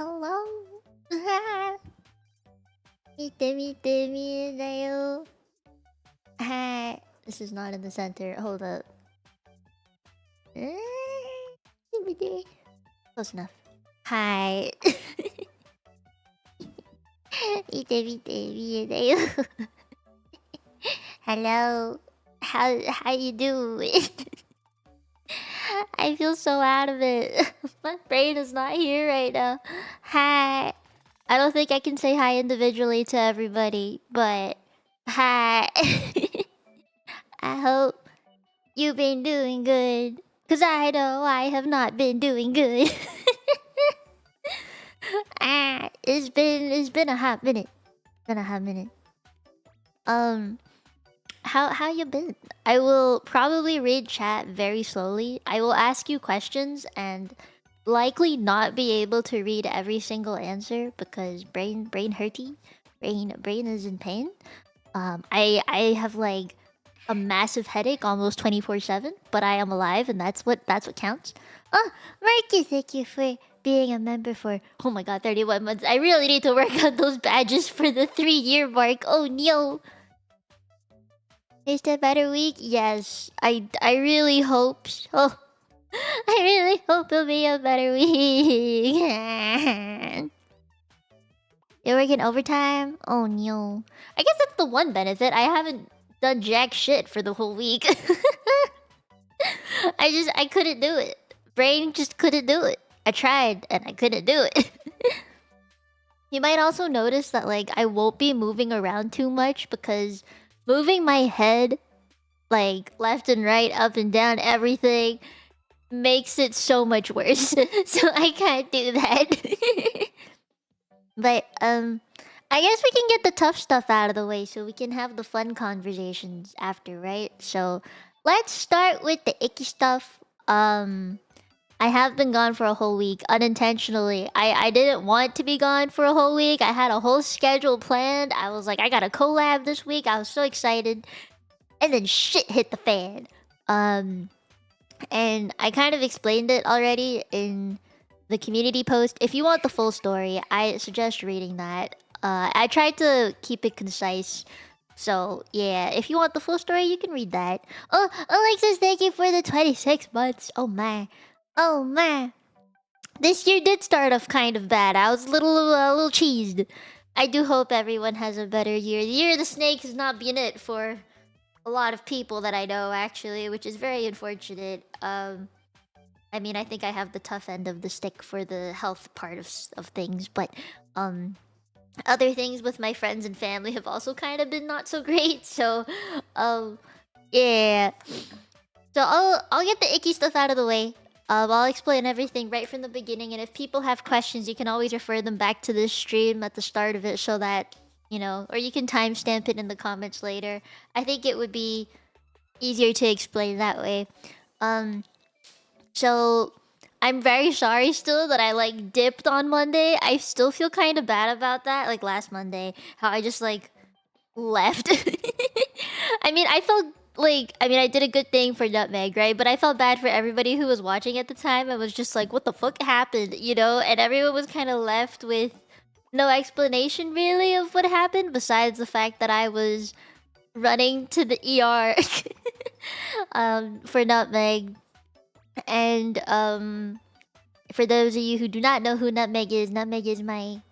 Hello. Mite Mite Mite. Hi. This is not in the center. Hold up. Close enough. Hi. Mite Mite Mite. Hello. How you doing? I feel so out of it. My brain is not here right now. Hi. I don't think I can say hi individually to everybody, but hi. I hope you've been doing good, cause I know I have not been doing good. It's been a hot minute. Been a hot minute. How you been? I will probably read chat very slowly. I will ask you questions and likely not be able to read every single answer because brain hurty. Brain is in pain. I have like a massive headache almost 24/7, but I am alive and that's what counts. Oh, Marky, thank you for being a member for, oh my god, 31 months. I really need to work on those badges for the 3-year mark. Oh no. Is it a better week? Yes. I really hope so. I really hope it'll be a better week. You're working overtime? Oh no. I guess that's the one benefit. I haven't done jack shit for the whole week. I couldn't do it. Brain just couldn't do it. I tried and I couldn't do it. You might also notice that like I won't be moving around too much because moving my head like left and right, up and down, everything makes it so much worse. So I can't do that. But I guess we can get the tough stuff out of the way so we can have the fun conversations after, right? So let's start with the icky stuff. I have been gone for a whole week unintentionally. I didn't want to be gone for a whole week. I had a whole schedule planned. I was like, I got a collab this week. I was so excited. And then shit hit the fan. And I kind of explained it already in the community post. If you want the full story, I suggest reading that. I tried to keep it concise. So, yeah, if you want the full story, you can read that. Oh, Alexis, thank you for the 26 months. Oh, my. Oh, my. This year did start off kind of bad. I was a little cheesed. I do hope everyone has a better year. The year of the snake has not been it for a lot of people that I know, actually, which is very unfortunate. I mean, I think I have the tough end of the stick for the health part of things, but other things with my friends and family have also kind of been not so great. So, yeah. So I'll get the icky stuff out of the way. I'll explain everything right from the beginning, and if people have questions, you can always refer them back to this stream at the start of it so that, you know, or you can timestamp it in the comments later. I think it would be easier to explain that way. So I'm very sorry still that I like dipped on Monday. I still feel kind of bad about that. Like last Monday, how I just like left. I mean, I felt like, I mean, I did a good thing for Nutmeg, right? But I felt bad for everybody who was watching at the time. I was just like, what the fuck happened, you know? And everyone was kind of left with no explanation really of what happened besides the fact that I was running to the ER for Nutmeg. And for those of you who do not know who Nutmeg is my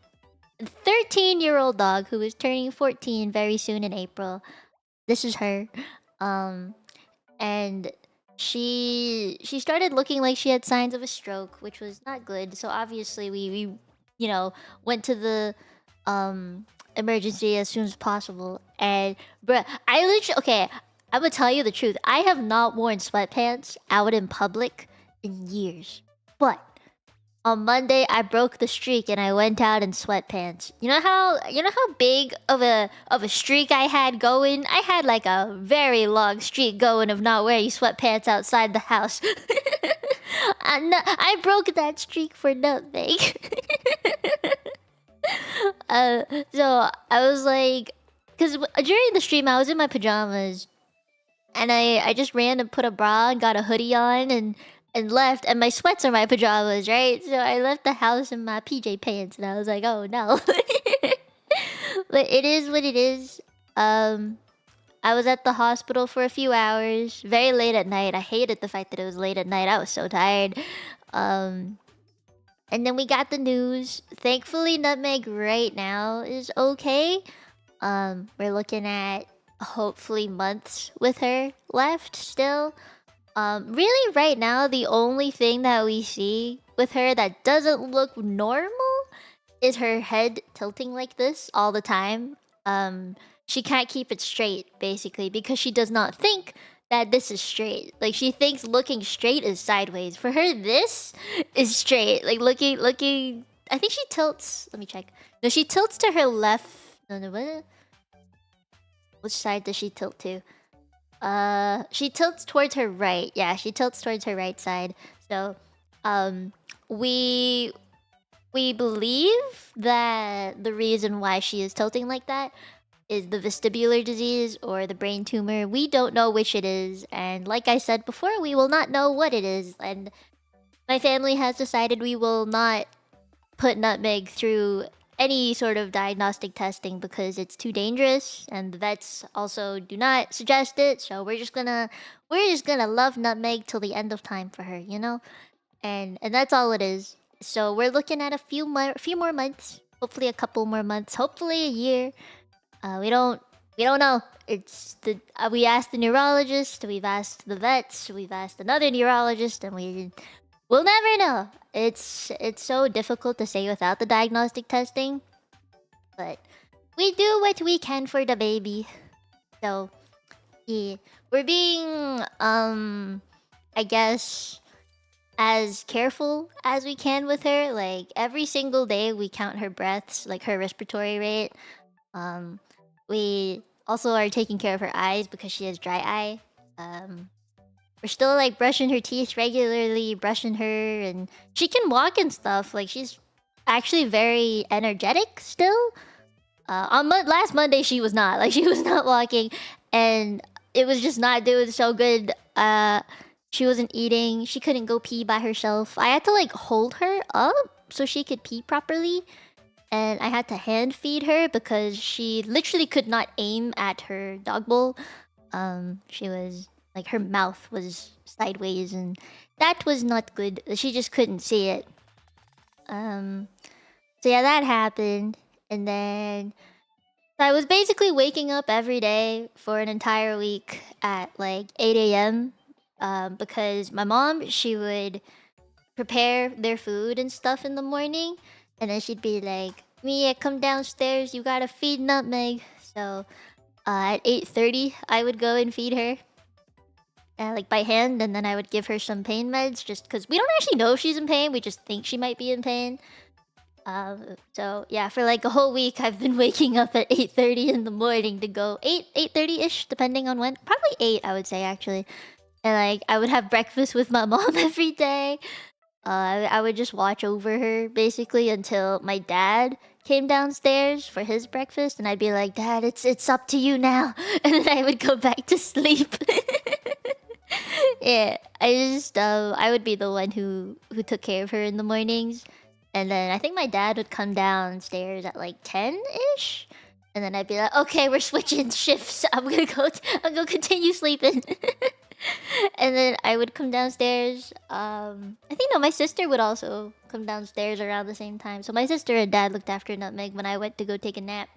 13-year-old dog who is turning 14 very soon in April. This is her. And she started looking like she had signs of a stroke, which was not good. So obviously we you know, went to the emergency as soon as possible. And bruh, I literally, okay, I'm gonna tell you the truth. I have not worn sweatpants out in public in years. But on Monday, I broke the streak and I went out in sweatpants. You know how big of a streak I had going? I had like a very long streak going of not wearing sweatpants outside the house. I broke that streak for Nutmeg. So I was like, because during the stream I was in my pajamas, and I just ran and put a bra and got a hoodie on, and and left, and my sweats are my pajamas, right? So I left the house in my PJ pants, and I was like, oh no. But it is what it is. I was at the hospital for a few hours, very late at night. I hated the fact that it was late at night. I was so tired. Um, and then we got the news. Thankfully, Nutmeg right now is okay. We're looking at hopefully months with her left still. Really right now, the only thing that we see with her that doesn't look normal is her head tilting like this all the time. She can't keep it straight, basically, because she does not think that this is straight. Like, she thinks looking straight is sideways. For her, this is straight. Like, looking... I think she tilts... Let me check. No, she tilts to her left... No, what? Which side does she tilt to? She tilts towards her right. Yeah, she tilts towards her right side. So, we believe that the reason why she is tilting like that is the vestibular disease or the brain tumor. We don't know which it is, and like I said before, we will not know what it is. And my family has decided we will not put Nutmeg through any sort of diagnostic testing because it's too dangerous, and the vets also do not suggest it. So we're just gonna love Nutmeg till the end of time for her, you know, and that's all it is. So we're looking at a few more months, hopefully a couple more months, hopefully a year. We don't know. It's the we asked the neurologist, we've asked the vets, we've asked another neurologist, and we'll never know. It's so difficult to say without the diagnostic testing, but we do what we can for the baby. So yeah, we're being I guess as careful as we can with her. Like every single day we count her breaths, like her respiratory rate. We also are taking care of her eyes because she has dry eye. We're still like brushing her teeth regularly, brushing her, and she can walk and stuff. Like she's actually very energetic still. On last Monday she was not. Like she was not walking, and it was just not doing so good. She wasn't eating. She couldn't go pee by herself. I had to like hold her up so she could pee properly. And I had to hand feed her because she literally could not aim at her dog bowl. She was like her mouth was sideways, and that was not good. She just couldn't see it. So yeah, that happened, and then so I was basically waking up every day for an entire week at like 8 a.m. Because my mom, she would prepare their food and stuff in the morning. And then she'd be like, Mia, come downstairs. You gotta feed Nutmeg. So at 8:30, I would go and feed her. Like by hand. And then I would give her some pain meds. Just because we don't actually know if she's in pain. We just think she might be in pain. So yeah, for like a whole week, I've been waking up at 8:30 in the morning to go 8:30-ish, depending on when. Probably 8, I would say, actually. And like, I would have breakfast with my mom every day. I would just watch over her basically until my dad came downstairs for his breakfast, and I'd be like, "Dad, it's up to you now," and then I would go back to sleep. Yeah, I would be the one who took care of her in the mornings, and then I think my dad would come downstairs at like 10-ish, and then I'd be like, "Okay, we're switching shifts. I'm gonna continue sleeping." And then I would come downstairs. I think no, my sister would also come downstairs around the same time. So my sister and dad looked after Nutmeg when I went to go take a nap.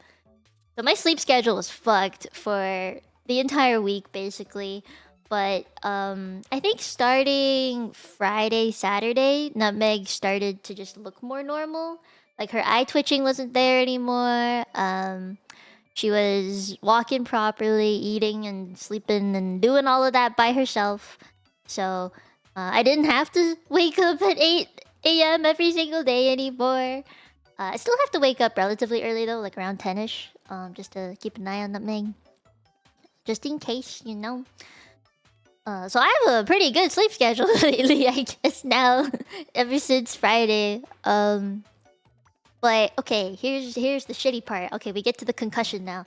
So my sleep schedule was fucked for the entire week, basically. But I think starting Friday, Saturday, Nutmeg started to just look more normal. Like her eye twitching wasn't there anymore. She was walking properly, eating and sleeping and doing all of that by herself. So I didn't have to wake up at 8 a.m. every single day anymore. I still have to wake up relatively early though, like around 10-ish, just to keep an eye on Nutmeg. Just in case, you know. So I have a pretty good sleep schedule lately, I guess now. Ever since Friday. But okay, here's the shitty part. Okay, we get to the concussion now,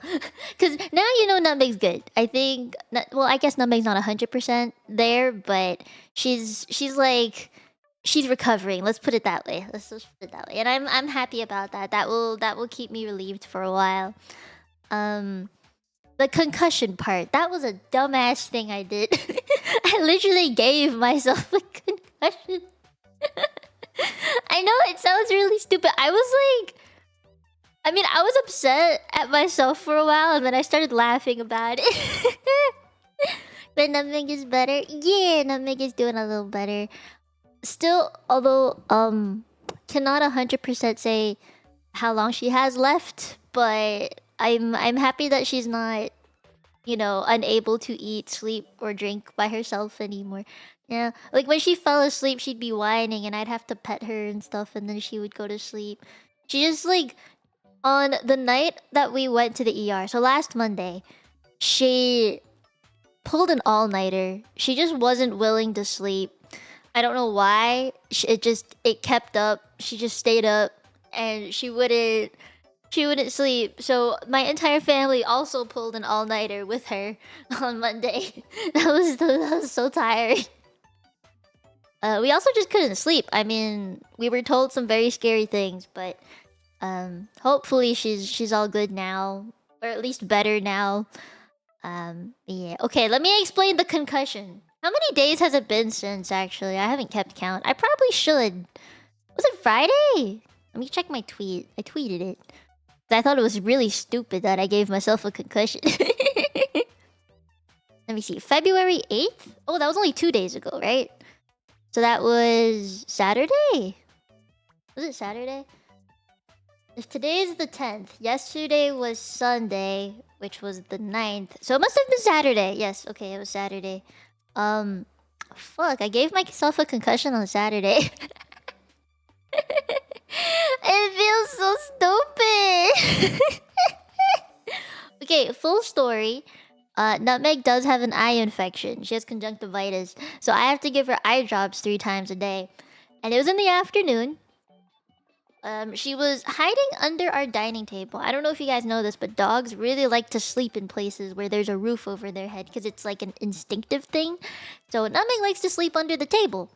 because now you know Nutmeg's good. I think. Well, I guess Nutmeg's not 100% there, but she's like she's recovering. Let's put it that way. Let's just put it that way. And I'm happy about that. That will keep me relieved for a while. The concussion part. That was a dumbass thing I did. I literally gave myself a concussion. I know it sounds really stupid. I was upset at myself for a while, and then I started laughing about it. But Nutmeg is better. Yeah, Nutmeg is doing a little better. Still, although cannot 100% say how long she has left, but I'm happy that she's not, unable to eat, sleep, or drink by herself anymore. Yeah, like when she fell asleep, she'd be whining, and I'd have to pet her and stuff, and then she would go to sleep. She just like on the night that we went to the ER. So last Monday, she pulled an all-nighter. She just wasn't willing to sleep. I don't know why. It kept up. She just stayed up, and she wouldn't sleep. So my entire family also pulled an all-nighter with her on Monday. That was so tired. We also just couldn't sleep. I mean, we were told some very scary things, but hopefully she's all good now, or at least better now. Yeah. Okay, let me explain the concussion. How many days has it been since, actually? I haven't kept count. I probably should. Was it Friday? Let me check my tweet. I tweeted it. I thought it was really stupid that I gave myself a concussion. Let me see. February 8th? Oh, that was only 2 days ago, right? So that was Saturday? Was it Saturday? If today is the 10th, yesterday was Sunday, which was the 9th. So it must have been Saturday. Yes, okay, it was Saturday. Fuck, I gave myself a concussion on Saturday. It feels so stupid. Okay, full story. Nutmeg does have an eye infection. She has conjunctivitis. So I have to give her eye drops 3 times a day. And it was in the afternoon. She was hiding under our dining table. I don't know if you guys know this, but dogs really like to sleep in places where there's a roof over their head because it's like an instinctive thing. So Nutmeg likes to sleep under the table.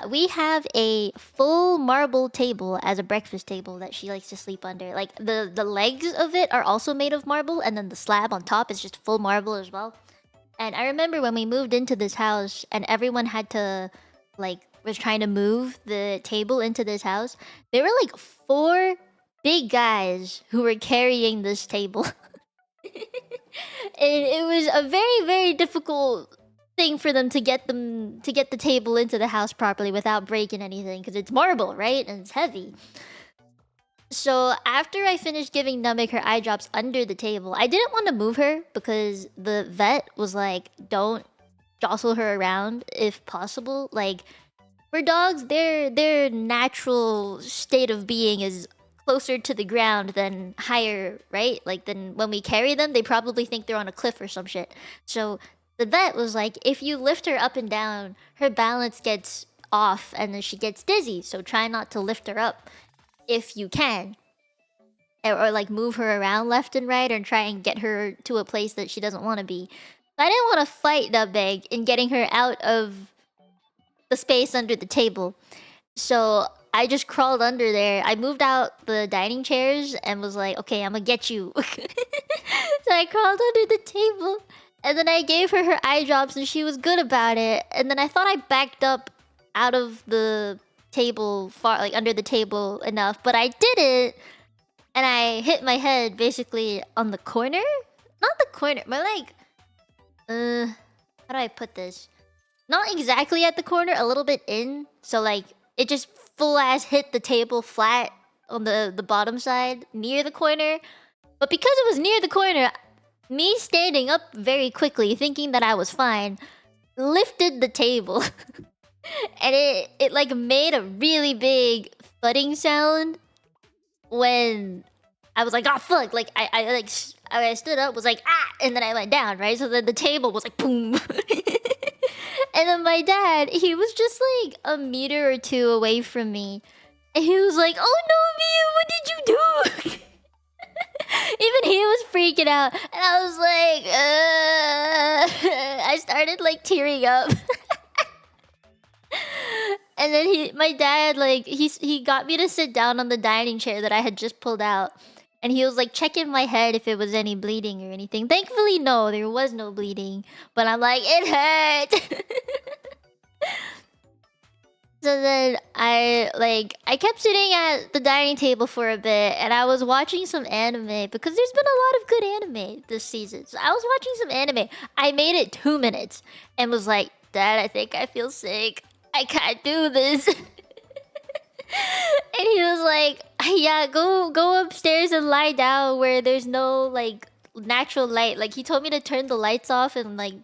We have a full marble table as a breakfast table that she likes to sleep under. Like the legs of it are also made of marble, and then the slab on top is just full marble as well. And I remember when we moved into this house and everyone had to was trying to move the table into this house. There were like 4 big guys who were carrying this table. And it was a very, very difficult thing for them to get the table into the house properly without breaking anything, because it's marble, right? And it's heavy. So after I finished giving Nutmeg her eye drops under the table, I didn't want to move her because the vet was like, don't jostle her around if possible. Like, for dogs, their natural state of being is closer to the ground than higher, right? Like, then when we carry them, they probably think they're on a cliff or some shit. So the vet was like, if you lift her up and down, her balance gets off and then she gets dizzy. So try not to lift her up if you can. Or like move her around left and right, or try and get her to a place that she doesn't want to be. I didn't want to fight Nutmeg in getting her out of the space under the table. So I just crawled under there. I moved out the dining chairs and was like, okay, I'm gonna get you. So I crawled under the table, and then I gave her eye drops, and she was good about it. And then I thought I backed up out of the table, under the table enough, but I didn't. And I hit my head basically on the corner. Not the corner, but how do I put this? Not exactly at the corner, a little bit in. So it just full ass hit the table flat on the bottom side near the corner. But because it was near the corner, me standing up very quickly, thinking that I was fine, lifted the table. And it made a really big thudding sound when I was like, oh fuck, I stood up, was like, ah, and then I went down, right? So then the table was like, boom. And then my dad, he was just like a meter or 2 away from me. And he was like, "Oh no, Mia, what did you do?" Even he was freaking out, and I was like, I started like tearing up. And then my dad, like, he got me to sit down on the dining chair that I had just pulled out. And he was like checking my head if it was any bleeding or anything. Thankfully, no, there was no bleeding. But I'm like, it hurt. So then I kept sitting at the dining table for a bit, and I was watching some anime because there's been a lot of good anime this season. So I was watching some anime. I made it 2 minutes and was like, "Dad, I think I feel sick. I can't do this." And he was like, "Yeah, go upstairs and lie down where there's no like natural light." Like he told me to turn the lights off and like,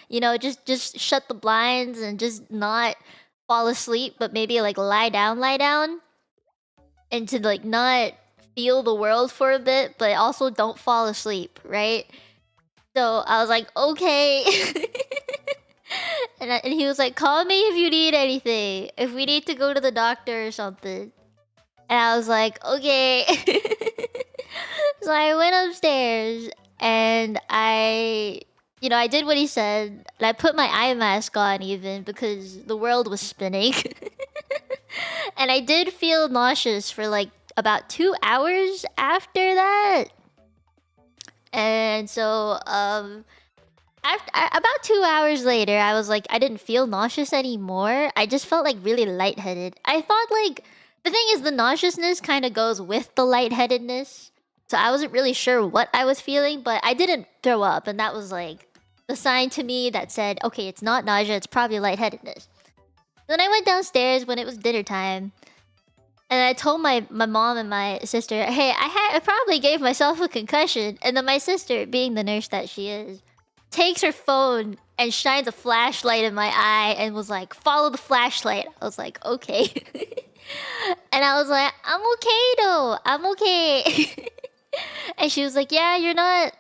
you know, just shut the blinds and just not fall asleep, but maybe like lie down, and to like not feel the world for a bit, but also don't fall asleep, right? So I was like, okay. And he was like, "Call me if you need anything, if we need to go to the doctor or something." And I was like, okay. So I went upstairs and I did what he said. And I put my eye mask on even because the world was spinning. And I did feel nauseous for like about 2 hours after that. And so about 2 hours later, I was like, I didn't feel nauseous anymore. I just felt like really lightheaded. I thought like the thing is the nauseousness kind of goes with the lightheadedness. So I wasn't really sure what I was feeling, but I didn't throw up, and that was like the sign to me that said, okay, it's not nausea, it's probably lightheadedness. Then I went downstairs when it was dinner time, and I told my mom and my sister, "Hey, I probably gave myself a concussion." And then my sister, being the nurse that she is, takes her phone and shines a flashlight in my eye and was like, "Follow the flashlight." I was like, okay. And I was like, "I'm okay though, I'm okay." And she was like, "Yeah, you're not,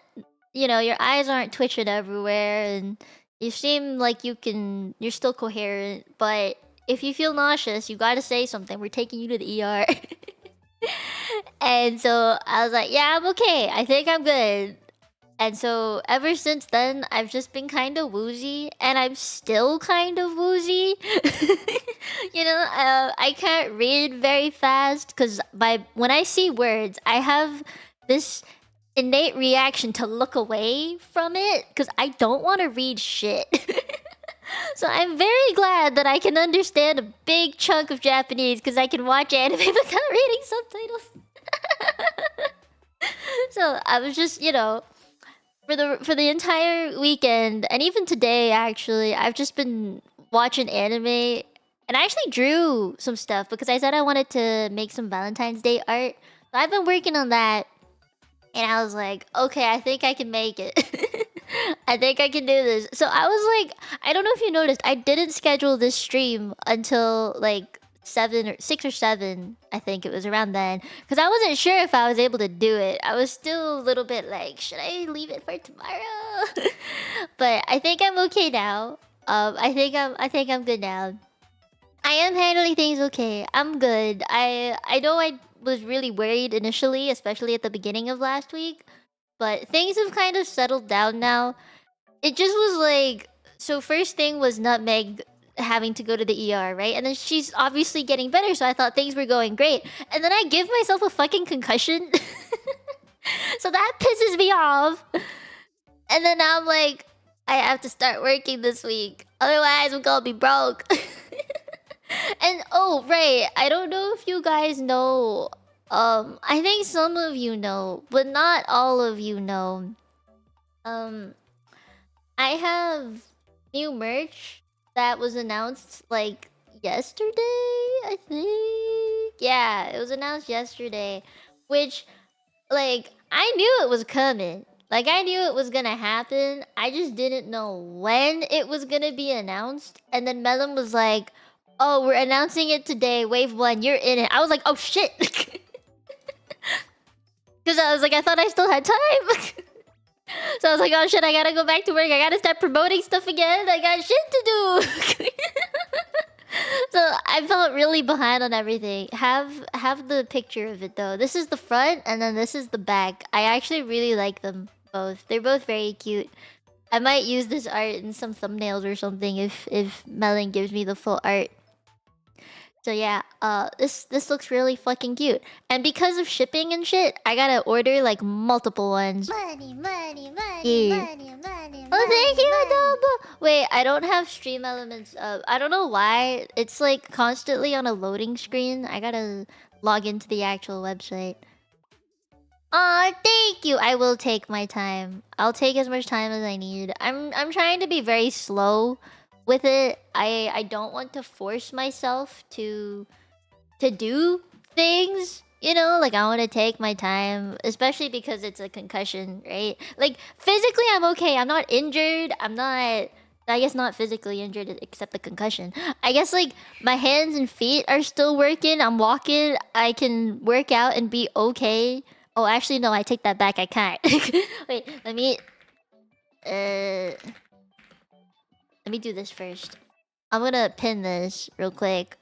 your eyes aren't twitching everywhere, and you seem like you're still coherent, but if you feel nauseous, you gotta say something. We're taking you to the ER." And so I was like, "Yeah, I'm okay. I think I'm good." And so ever since then, I've just been kind of woozy, and I'm still kind of woozy. I can't read very fast because when I see words, I have this innate reaction to look away from it because I don't want to read shit. So I'm very glad that I can understand a big chunk of Japanese because I can watch anime without reading subtitles. So I was just, for the entire weekend, and even today actually, I've just been watching anime, and I actually drew some stuff because I said I wanted to make some Valentine's Day art. So I've been working on that, and I was like, okay, I think I can make it. I think I can do this. So I was like, I don't know if you noticed, I didn't schedule this stream until like 6 or 7. I think it was around then, because I wasn't sure if I was able to do it. I was still a little bit like, should I leave it for tomorrow? But I think I'm okay now. I think I'm good now. I am handling things okay. I'm good. I know I was really worried initially, especially at the beginning of last week, but things have kind of settled down now. It just was like, so first thing was Nutmeg having to go to the ER, right? And then she's obviously getting better, so I thought things were going great. And then I give myself a fucking concussion. So that pisses me off. And then now I'm like, I have to start working this week. Otherwise, I'm gonna be broke. And oh, right, I don't know if you guys know. I think some of you know, but not all of you know. I have new merch that was announced like yesterday, I think. Yeah, it was announced yesterday, which like I knew it was coming. Like I knew it was gonna happen. I just didn't know when it was gonna be announced. And then Melon was like, "Oh, we're announcing it today. Wave 1, you're in it." I was like, "Oh shit." Because I was like, I thought I still had time. So I was like, oh shit, I gotta go back to work. I gotta start promoting stuff again. I got shit to do. So I felt really behind on everything. Have the picture of it though. This is the front and then this is the back. I actually really like them both. They're both very cute. I might use this art in some thumbnails or something if Melon gives me the full art. So yeah, this looks really fucking cute. And because of shipping and shit, I gotta order like multiple ones. Yeah. Oh, thank you, Adobo. Wait, I don't have stream elements up. I don't know why. It's like constantly on a loading screen. I gotta log into the actual website. Aw, thank you. I will take my time. I'll take as much time as I need. I'm trying to be very slow with it. I don't want to force myself to do things. You know, like I want to take my time, especially because it's a concussion, right? Like physically I'm okay. I'm not injured. I guess not physically injured except the concussion. I guess like my hands and feet are still working. I'm walking. I can work out and be okay. Oh, actually no, I take that back. I can't. Wait, let me do this first. I'm gonna pin this real quick.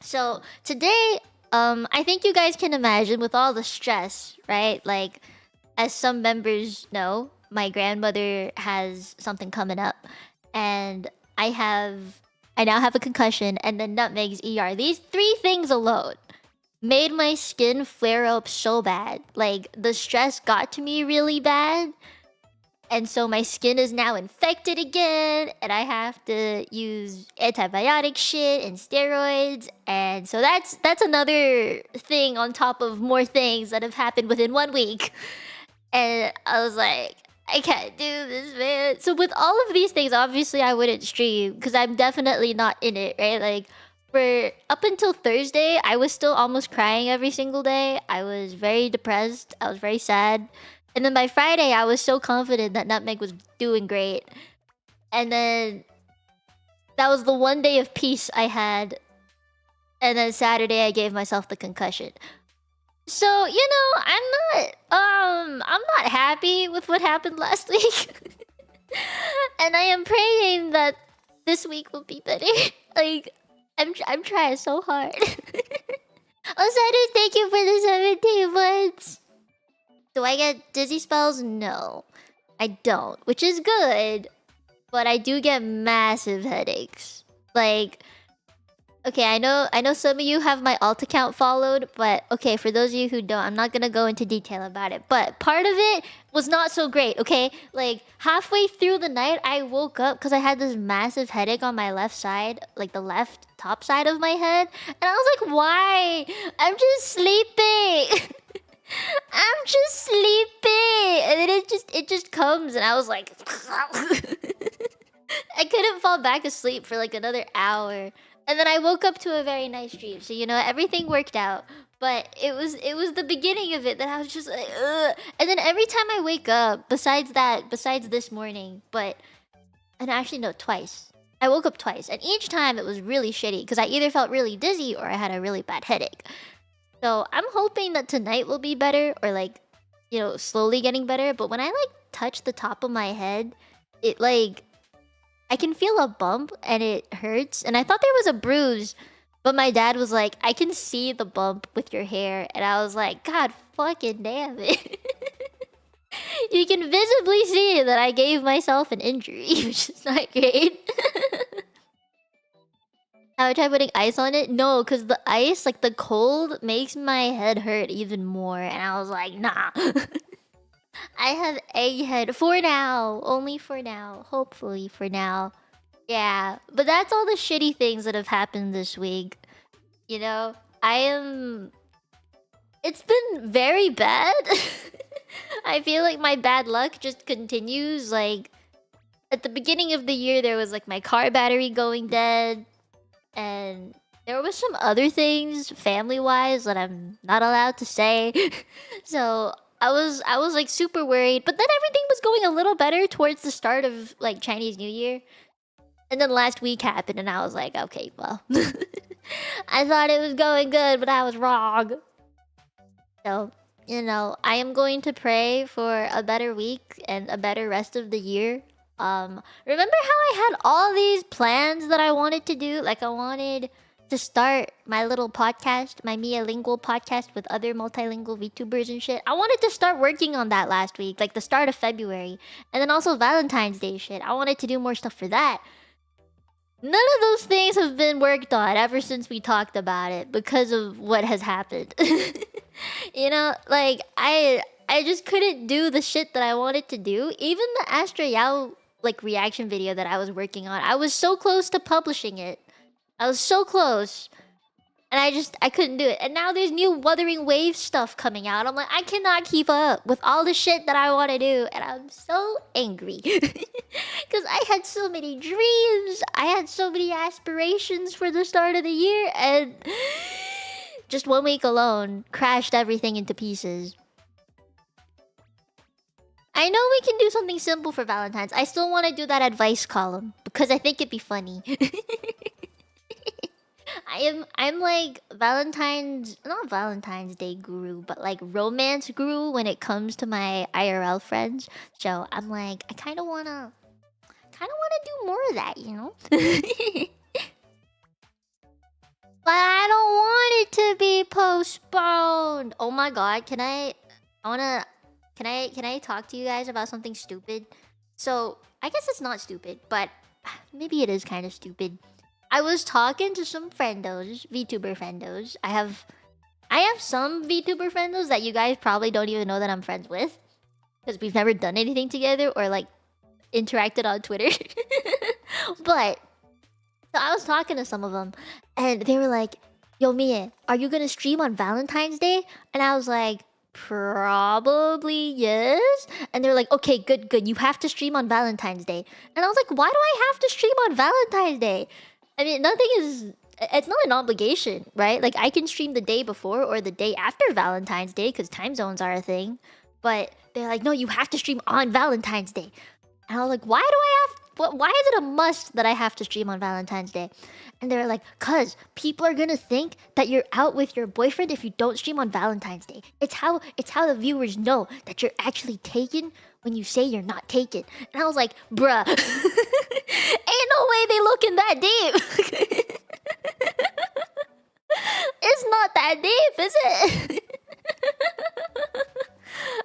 So today, I think you guys can imagine with all the stress, right? Like, as some members know, my grandmother has something coming up, and I now have a concussion and then Nutmeg's ER. These three things alone made my skin flare up so bad. Like, the stress got to me really bad. And so my skin is now infected again, and I have to use antibiotic shit and steroids, and so that's another thing on top of more things that have happened within 1 week. And I was like, I can't do this, man. So with all of these things, obviously I wouldn't stream because I'm definitely not in it, right? Like for up until Thursday, I was still almost crying every single day. I was very depressed. I was very sad. And then by Friday, I was so confident that Nutmeg was doing great. And then that was the one day of peace I had. And then Saturday, I gave myself the concussion. So, you know, I'm not happy with what happened last week. And I am praying that this week will be better. Like, I'm trying so hard. Osiris, thank you for the 17 months. Do I get dizzy spells? No, I don't, which is good. But I do get massive headaches. Like, okay, I know some of you have my alt account followed, but okay, for those of you who don't, I'm not gonna go into detail about it. But part of it was not so great, okay? Like, halfway through the night, I woke up because I had this massive headache on my left side, like the left top side of my head. And I was like, why? I'm just sleeping. I'm just sleeping, and then it just comes, and I was like, I couldn't fall back asleep for like another hour, and then I woke up to a very nice dream. So you know everything worked out, but it was the beginning of it that I was just like, ugh. And then every time I wake up, besides this morning, and actually no, twice. I woke up twice, and each time it was really shitty because I either felt really dizzy or I had a really bad headache. So I'm hoping that tonight will be better, or like, you know, slowly getting better. But when I like touch the top of my head, it like, I can feel a bump and it hurts. And I thought there was a bruise, but my dad was like, I can see the bump with your hair. And I was like, God fucking damn it. You can visibly see that I gave myself an injury, which is not great. I would try putting ice on it. No, because the ice, like the cold, makes my head hurt even more. And I was like, nah. I have egghead for now. Only for now. Hopefully for now. Yeah. But that's all the shitty things that have happened this week. You know? It's been very bad. I feel like my bad luck just continues. Like, at the beginning of the year, there was like my car battery going dead. And there was some other things family-wise that I'm not allowed to say. So I was like super worried, but then everything was going a little better towards the start of like Chinese New Year. And then last week happened and I was like, okay, well. I thought it was going good, but I was wrong. So, you know, I am going to pray for a better week and a better rest of the year. Remember how I had all these plans that I wanted to do? Like I wanted to start my little podcast, my Mia Lingual podcast with other multilingual VTubers and shit. I wanted to start working on that last week, like the start of February. And then also Valentine's Day shit. I wanted to do more stuff for that. None of those things have been worked on ever since we talked about it because of what has happened. You know, like I just couldn't do the shit that I wanted to do. Even the Astra Yao like reaction video that I was working on, I was so close to publishing it. I was so close. And I couldn't do it. And now there's new Wuthering Waves stuff coming out. I'm like, I cannot keep up with all the shit that I want to do. And I'm so angry. Because I had so many dreams. I had so many aspirations for the start of the year. And just 1 week alone crashed everything into pieces. I know we can do something simple for Valentine's. I still want to do that advice column. Because I think it'd be funny. I'm like not Valentine's Day guru, but like romance guru when it comes to my IRL friends. So I'm like, I kind of wanna do more of that, you know. But I don't want it to be postponed. Oh my god, can I talk to you guys about something stupid? So I guess it's not stupid, but maybe it is kind of stupid. I was talking to some friendos, VTuber friendos. I have some VTuber friendos that you guys probably don't even know that I'm friends with. Because we've never done anything together or like interacted on Twitter. But so I was talking to some of them and they were like, yo Mie, are you gonna stream on Valentine's Day? And I was like, probably yes. And they're like, okay, good. You have to stream on Valentine's Day. And I was like, why do I have to stream on Valentine's Day? I mean, it's not an obligation, right? Like, I can stream the day before or the day after Valentine's Day because time zones are a thing. But they're like, no, you have to stream on Valentine's Day. And I was like, why is it a must that I have to stream on Valentine's Day? And they're like, cause people are gonna think that you're out with your boyfriend if you don't stream on Valentine's Day. It's how the viewers know that you're actually taken when you say you're not taken. And I was like, bruh, ain't no way they looking that deep. It's not that deep, is it?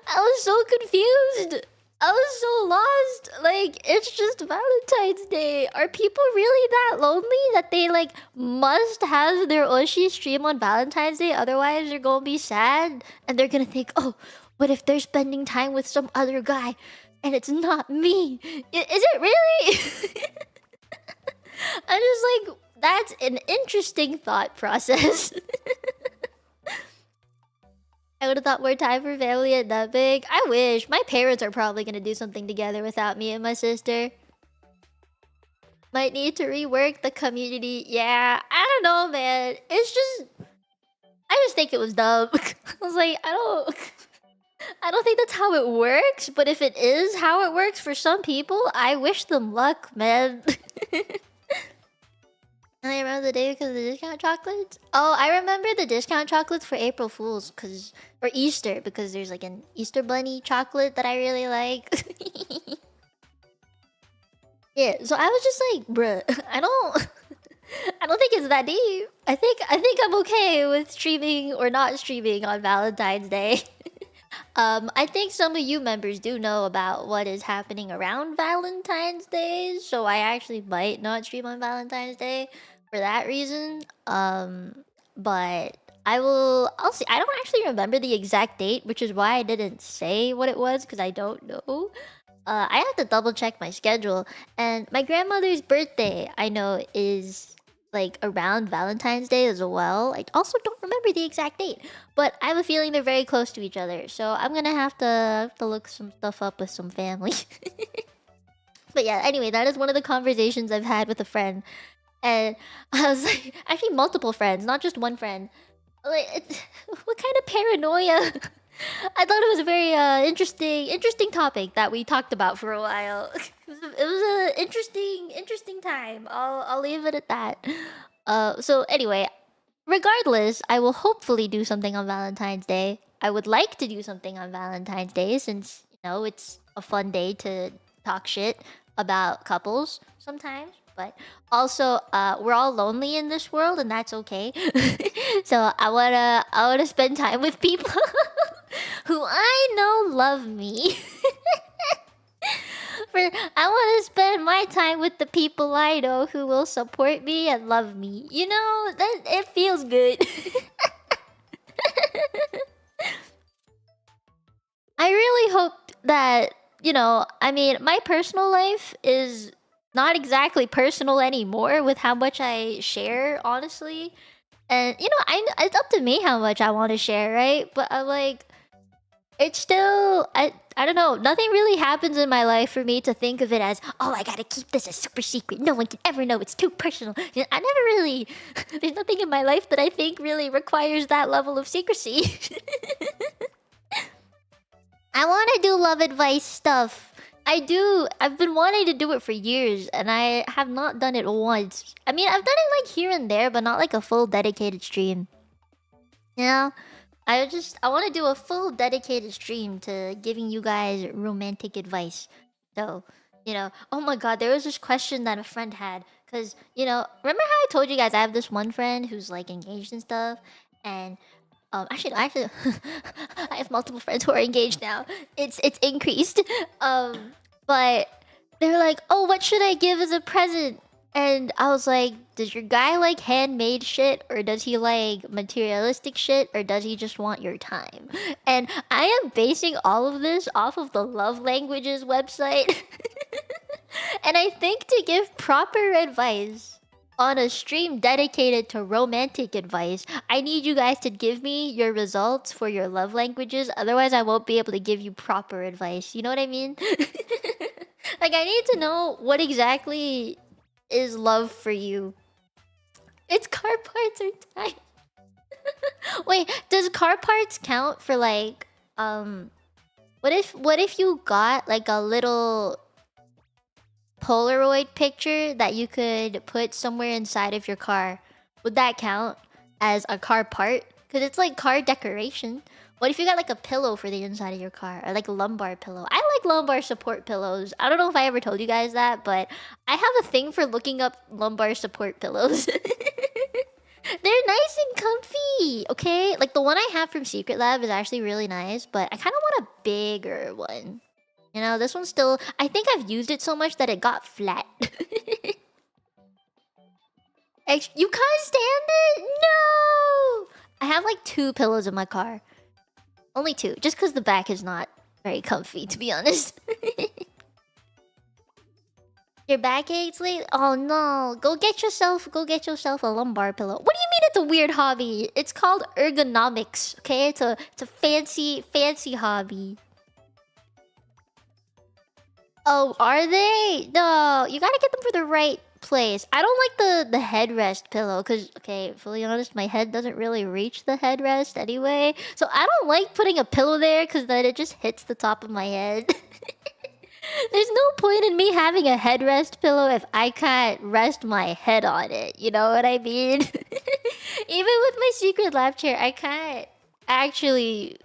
I was so confused. I was so lost. Like, it's just Valentine's Day. Are people really that lonely that they like must have their Oshi stream on Valentine's Day? Otherwise, they're gonna be sad and they're gonna think, oh, what if they're spending time with some other guy and it's not me? Is it really? I'm just like, that's an interesting thought process. I would have thought more time for family at Nutmeg. I wish. My parents are probably going to do something together without me and my sister. Might need to rework the community. Yeah, I don't know, man. I just think it was dumb. I was like, I don't think that's how it works. But if it is how it works for some people, I wish them luck, man. I remember the day because of the discount chocolates. Oh, I remember the discount chocolates for April Fools or Easter because there's like an Easter bunny chocolate that I really like. Yeah, so I was just like, bruh, I don't think it's that deep. I think I'm okay with streaming or not streaming on Valentine's Day. I think some of you members do know about what is happening around Valentine's Day, so I actually might not stream on Valentine's Day for that reason. But I'll see. I don't actually remember the exact date, which is why I didn't say what it was because I don't know. I have to double check my schedule, and my grandmother's birthday I know is like around Valentine's Day as well. I also don't remember the exact date, but I have a feeling they're very close to each other, so I'm gonna have to look some stuff up with some family. But yeah, anyway, that is one of the conversations I've had with a friend. And I was like, actually multiple friends, not just one friend. Like, what kind of paranoia? I thought it was a very interesting topic that we talked about for a while. It was an interesting time. I'll leave it at that. So anyway, regardless, I will hopefully do something on Valentine's Day. I would like to do something on Valentine's Day since, you know, it's a fun day to talk shit. about couples sometimes, but also we're all lonely in this world, and that's okay. So I wanna spend time with people who I know love me. I want to spend my time with the people I know who will support me and love me. You know, that it feels good. I really hope that, you know, I mean, my personal life is not exactly personal anymore with how much I share, honestly. And, you know, it's up to me how much I want to share, right? But I'm like, it's still I don't know. Nothing really happens in my life for me to think of it as, oh, I gotta keep this a super secret. No one can ever know. It's too personal. You know, I never really. There's nothing in my life that I think really requires that level of secrecy. I want to do love advice stuff. I do. I've been wanting to do it for years, and I have not done it once. I mean, I've done it like here and there, but not like a full dedicated stream. Yeah. I want to do a full dedicated stream to giving you guys romantic advice. So, you know, oh my god, there was this question that a friend had. Cause, you know, remember how I told you guys I have this one friend who's like engaged and stuff? And actually I have multiple friends who are engaged now. It's increased. But they're like, "Oh, what should I give as a present?" And I was like, "Does your guy like handmade shit, or does he like materialistic shit, or does he just want your time?" And I am basing all of this off of the Love Languages website. And I think to give proper advice on a stream dedicated to romantic advice, I need you guys to give me your results for your love languages. Otherwise, I won't be able to give you proper advice. You know what I mean? Like, I need to know what exactly is love for you. It's car parts or time. Wait, does car parts count for like what if you got like a little Polaroid picture that you could put somewhere inside of your car? Would that count as a car part? Because it's like car decoration. What if you got like a pillow for the inside of your car, or like a lumbar pillow? I like lumbar support pillows. I don't know if I ever told you guys that, but I have a thing for looking up lumbar support pillows. They're nice and comfy, okay? Like the one I have from Secret Lab is actually really nice, but I kind of want a bigger one. You know, this one's still... I think I've used it so much that it got flat. You can't stand it? No! I have like 2 pillows in my car. Only 2, just because the back is not very comfy, to be honest. Your back aches lately? Oh no. Go get yourself a lumbar pillow. What do you mean it's a weird hobby? It's called ergonomics, okay? It's a fancy hobby. Oh, are they? No, you gotta get them for the right place. I don't like the headrest pillow because, okay, fully honest, my head doesn't really reach the headrest anyway. So I don't like putting a pillow there because then it just hits the top of my head. There's no point in me having a headrest pillow if I can't rest my head on it. You know what I mean? Even with my secret lab chair, I can't actually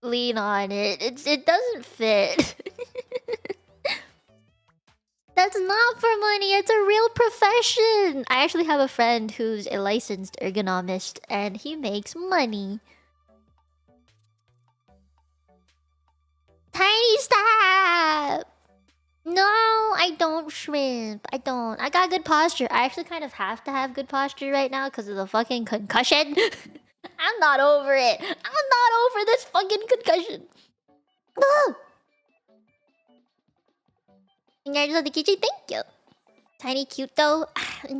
lean on it. It doesn't fit. That's not for money. It's a real profession. I actually have a friend who's a licensed ergonomist, and he makes money. Tiny, stop! No, I don't shrimp. I don't. I got good posture. I actually kind of have to have good posture right now because of the fucking concussion. I'm not over it. I'm not over this fucking concussion. No! Fingers on the kitchen, thank you. Tiny cute though. Big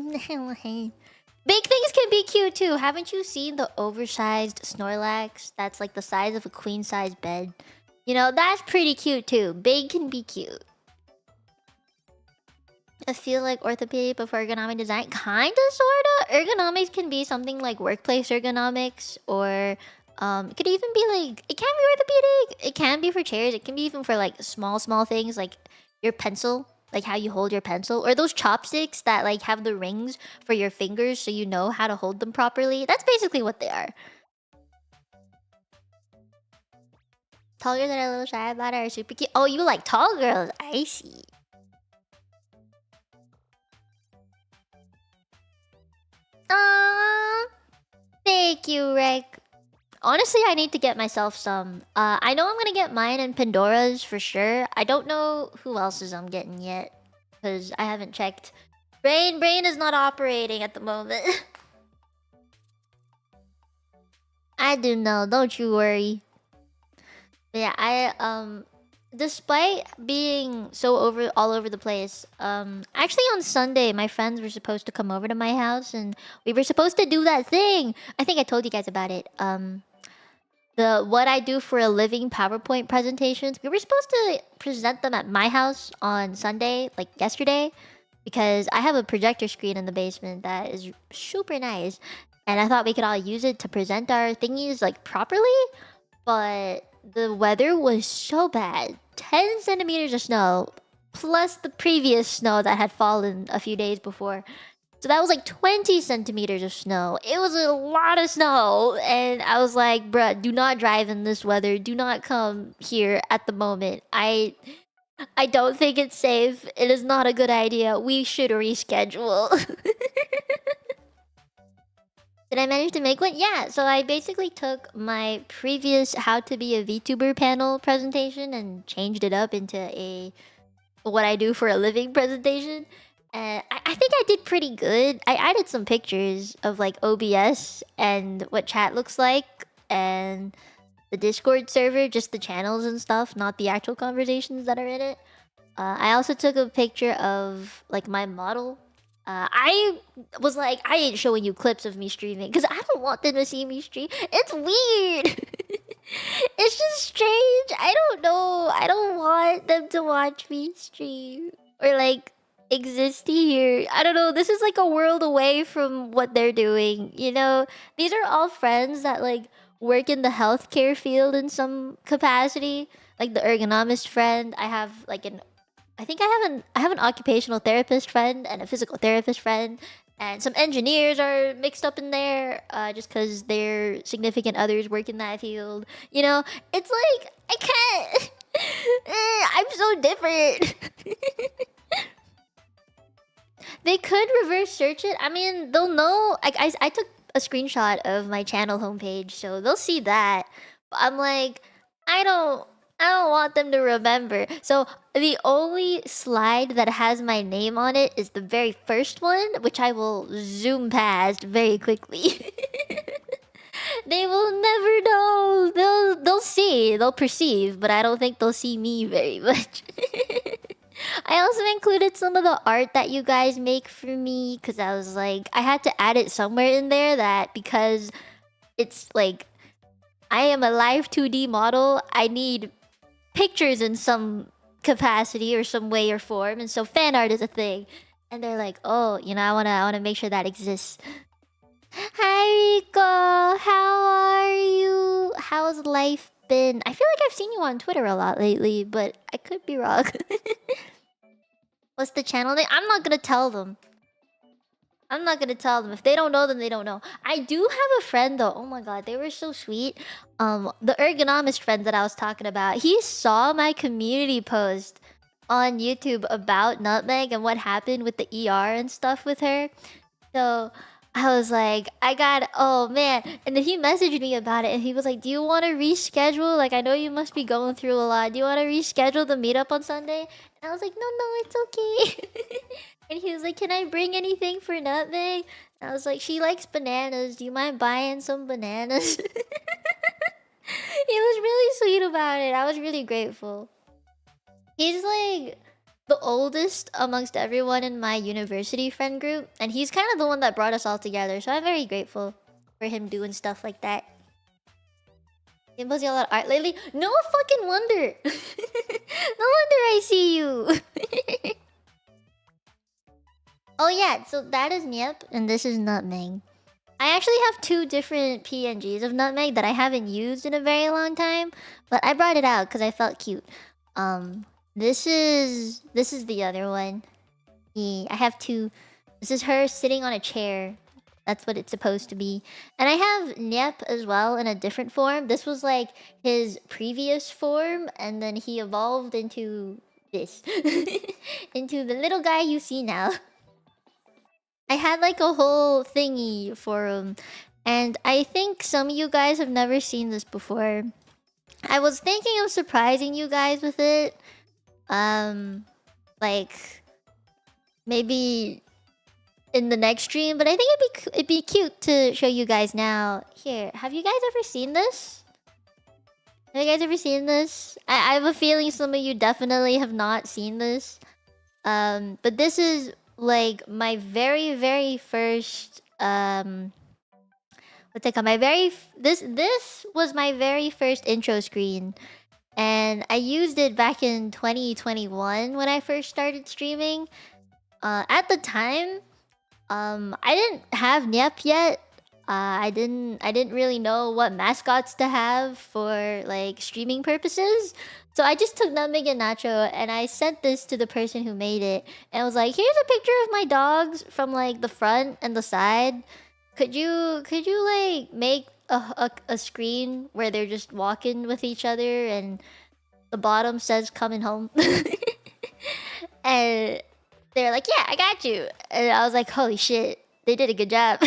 things can be cute too. Haven't you seen the oversized Snorlax? That's like the size of a queen size bed. You know, that's pretty cute too. Big can be cute. I feel like orthopedic before ergonomic design. Kinda, sorta. Ergonomics can be something like workplace ergonomics, or it could even be like, it can be orthopedic. It can be for chairs. It can be even for like small things like your pencil, like how you hold your pencil, or those chopsticks that like have the rings for your fingers so you know how to hold them properly. That's basically what they are. Tall girls that are a little shy about it are super cute. Oh, you like tall girls? I see. Thank you, Rick. Honestly, I need to get myself some. I know I'm gonna get mine and Pandora's for sure. I don't know who else's I'm getting yet. Because I haven't checked. Brain is not operating at the moment. I do know, don't you worry. But yeah, despite being so all over the place, actually on Sunday my friends were supposed to come over to my house and we were supposed to do that thing. I think I told you guys about it. The what I do for a living PowerPoint presentations. We were supposed to present them at my house on Sunday, like yesterday, because I have a projector screen in the basement that is super nice. And I thought we could all use it to present our thingies like properly. But the weather was so bad. 10 centimeters of snow, plus the previous snow that had fallen a few days before. So that was like 20 centimeters of snow. It was a lot of snow. And I was like, bruh, do not drive in this weather. Do not come here at the moment. I don't think it's safe. It is not a good idea. We should reschedule. Did I manage to make one? Yeah, so I basically took my previous How to Be a VTuber panel presentation and changed it up into a what I do for a living presentation. And I think I did pretty good. I added some pictures of like OBS and what chat looks like and the Discord server, just the channels and stuff, not the actual conversations that are in it. I also took a picture of like my model. I was like, I ain't showing you clips of me streaming because I don't want them to see me stream. It's weird. It's just strange. I don't know. I don't want them to watch me stream or like exist here. I don't know. This is like a world away from what they're doing. You know, these are all friends that like work in the healthcare field in some capacity. Like the ergonomist friend, I have like an I have an occupational therapist friend and a physical therapist friend, and some engineers are mixed up in there, just because their significant others work in that field. You know, it's like I can't. I'm so different. They could reverse search it. I mean, they'll know. I took a screenshot of my channel homepage, so they'll see that. But I'm like, I don't. I don't want them to remember. So the only slide that has my name on it is the very first one, which I will zoom past very quickly. They will never know. They'll see, they'll perceive, but I don't think they'll see me very much. I also included some of the art that you guys make for me because I was like, I had to add it somewhere in there that because it's like I am a live 2D model, I need pictures in some capacity or some way or form, and so fan art is a thing. And they're like, oh, you know, I wanna make sure that exists. Hi Rico, how are you? How's life been? I feel like I've seen you on Twitter a lot lately, but I could be wrong. What's the channel name? I'm not gonna tell them. I'm not gonna tell them. If they don't know, then they don't know. I do have a friend though. Oh my god, they were so sweet. The ergonomist friend that I was talking about, he saw my community post on YouTube about Nutmeg and what happened with the ER and stuff with her. So I was like, oh man. And then he messaged me about it and he was like, do you want to reschedule? Like, I know you must be going through a lot. Do you want to reschedule the meetup on Sunday? And I was like, no, it's okay. And he was like, can I bring anything for Nutmeg? And I was like, she likes bananas. Do you mind buying some bananas? He was really sweet about it. I was really grateful. He's like the oldest amongst everyone in my university friend group, and he's kind of the one that brought us all together, so I'm very grateful for him doing stuff like that. Been posting a lot of art lately? No fucking wonder. No wonder I see you. Oh yeah, so that is Nyep, and this is Nutmeg. I actually have two different PNGs of Nutmeg that I haven't used in a very long time, but I brought it out because I felt cute. This is the other one. Yeah, I have two. This is her sitting on a chair. That's what it's supposed to be. And I have Nyep as well in a different form. This was like his previous form, and then he evolved into this. Into the little guy you see now. I had like a whole thingy for him. And I think some of you guys have never seen this before. I was thinking of surprising you guys with it. Like maybe in the next stream, but I think it'd be cute to show you guys now. Here, have you guys ever seen this? Have you guys ever seen this? I have a feeling some of you definitely have not seen this. But this is like my very first what's it called? This was my very first intro screen. And I used it back in 2021 when I first started streaming. At the time, I didn't have Nyep yet. I didn't really know what mascots to have for like streaming purposes. So I just took Nutmeg and Nacho and I sent this to the person who made it. And I was like, here's a picture of my dogs from like the front and the side. Could you like make a screen where they're just walking with each other and the bottom says coming home? And they're like, yeah, I got you. And I was like, holy shit, they did a good job.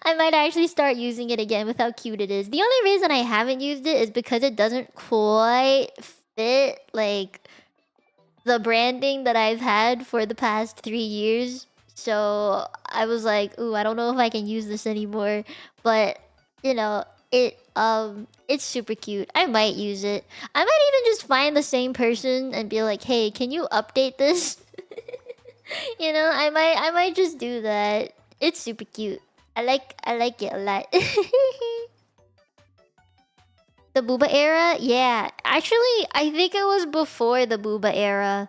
I might actually start using it again with how cute it is. The only reason I haven't used it is because it doesn't quite fit like the branding that I've had for the past 3 years. So I was like, ooh, I don't know if I can use this anymore. But you know, it's super cute. I might use it. I might even just find the same person and be like, hey, can you update this? You know, I might just do that. It's super cute. I like it a lot. The Booba era? Yeah. Actually, I think it was before the Booba era.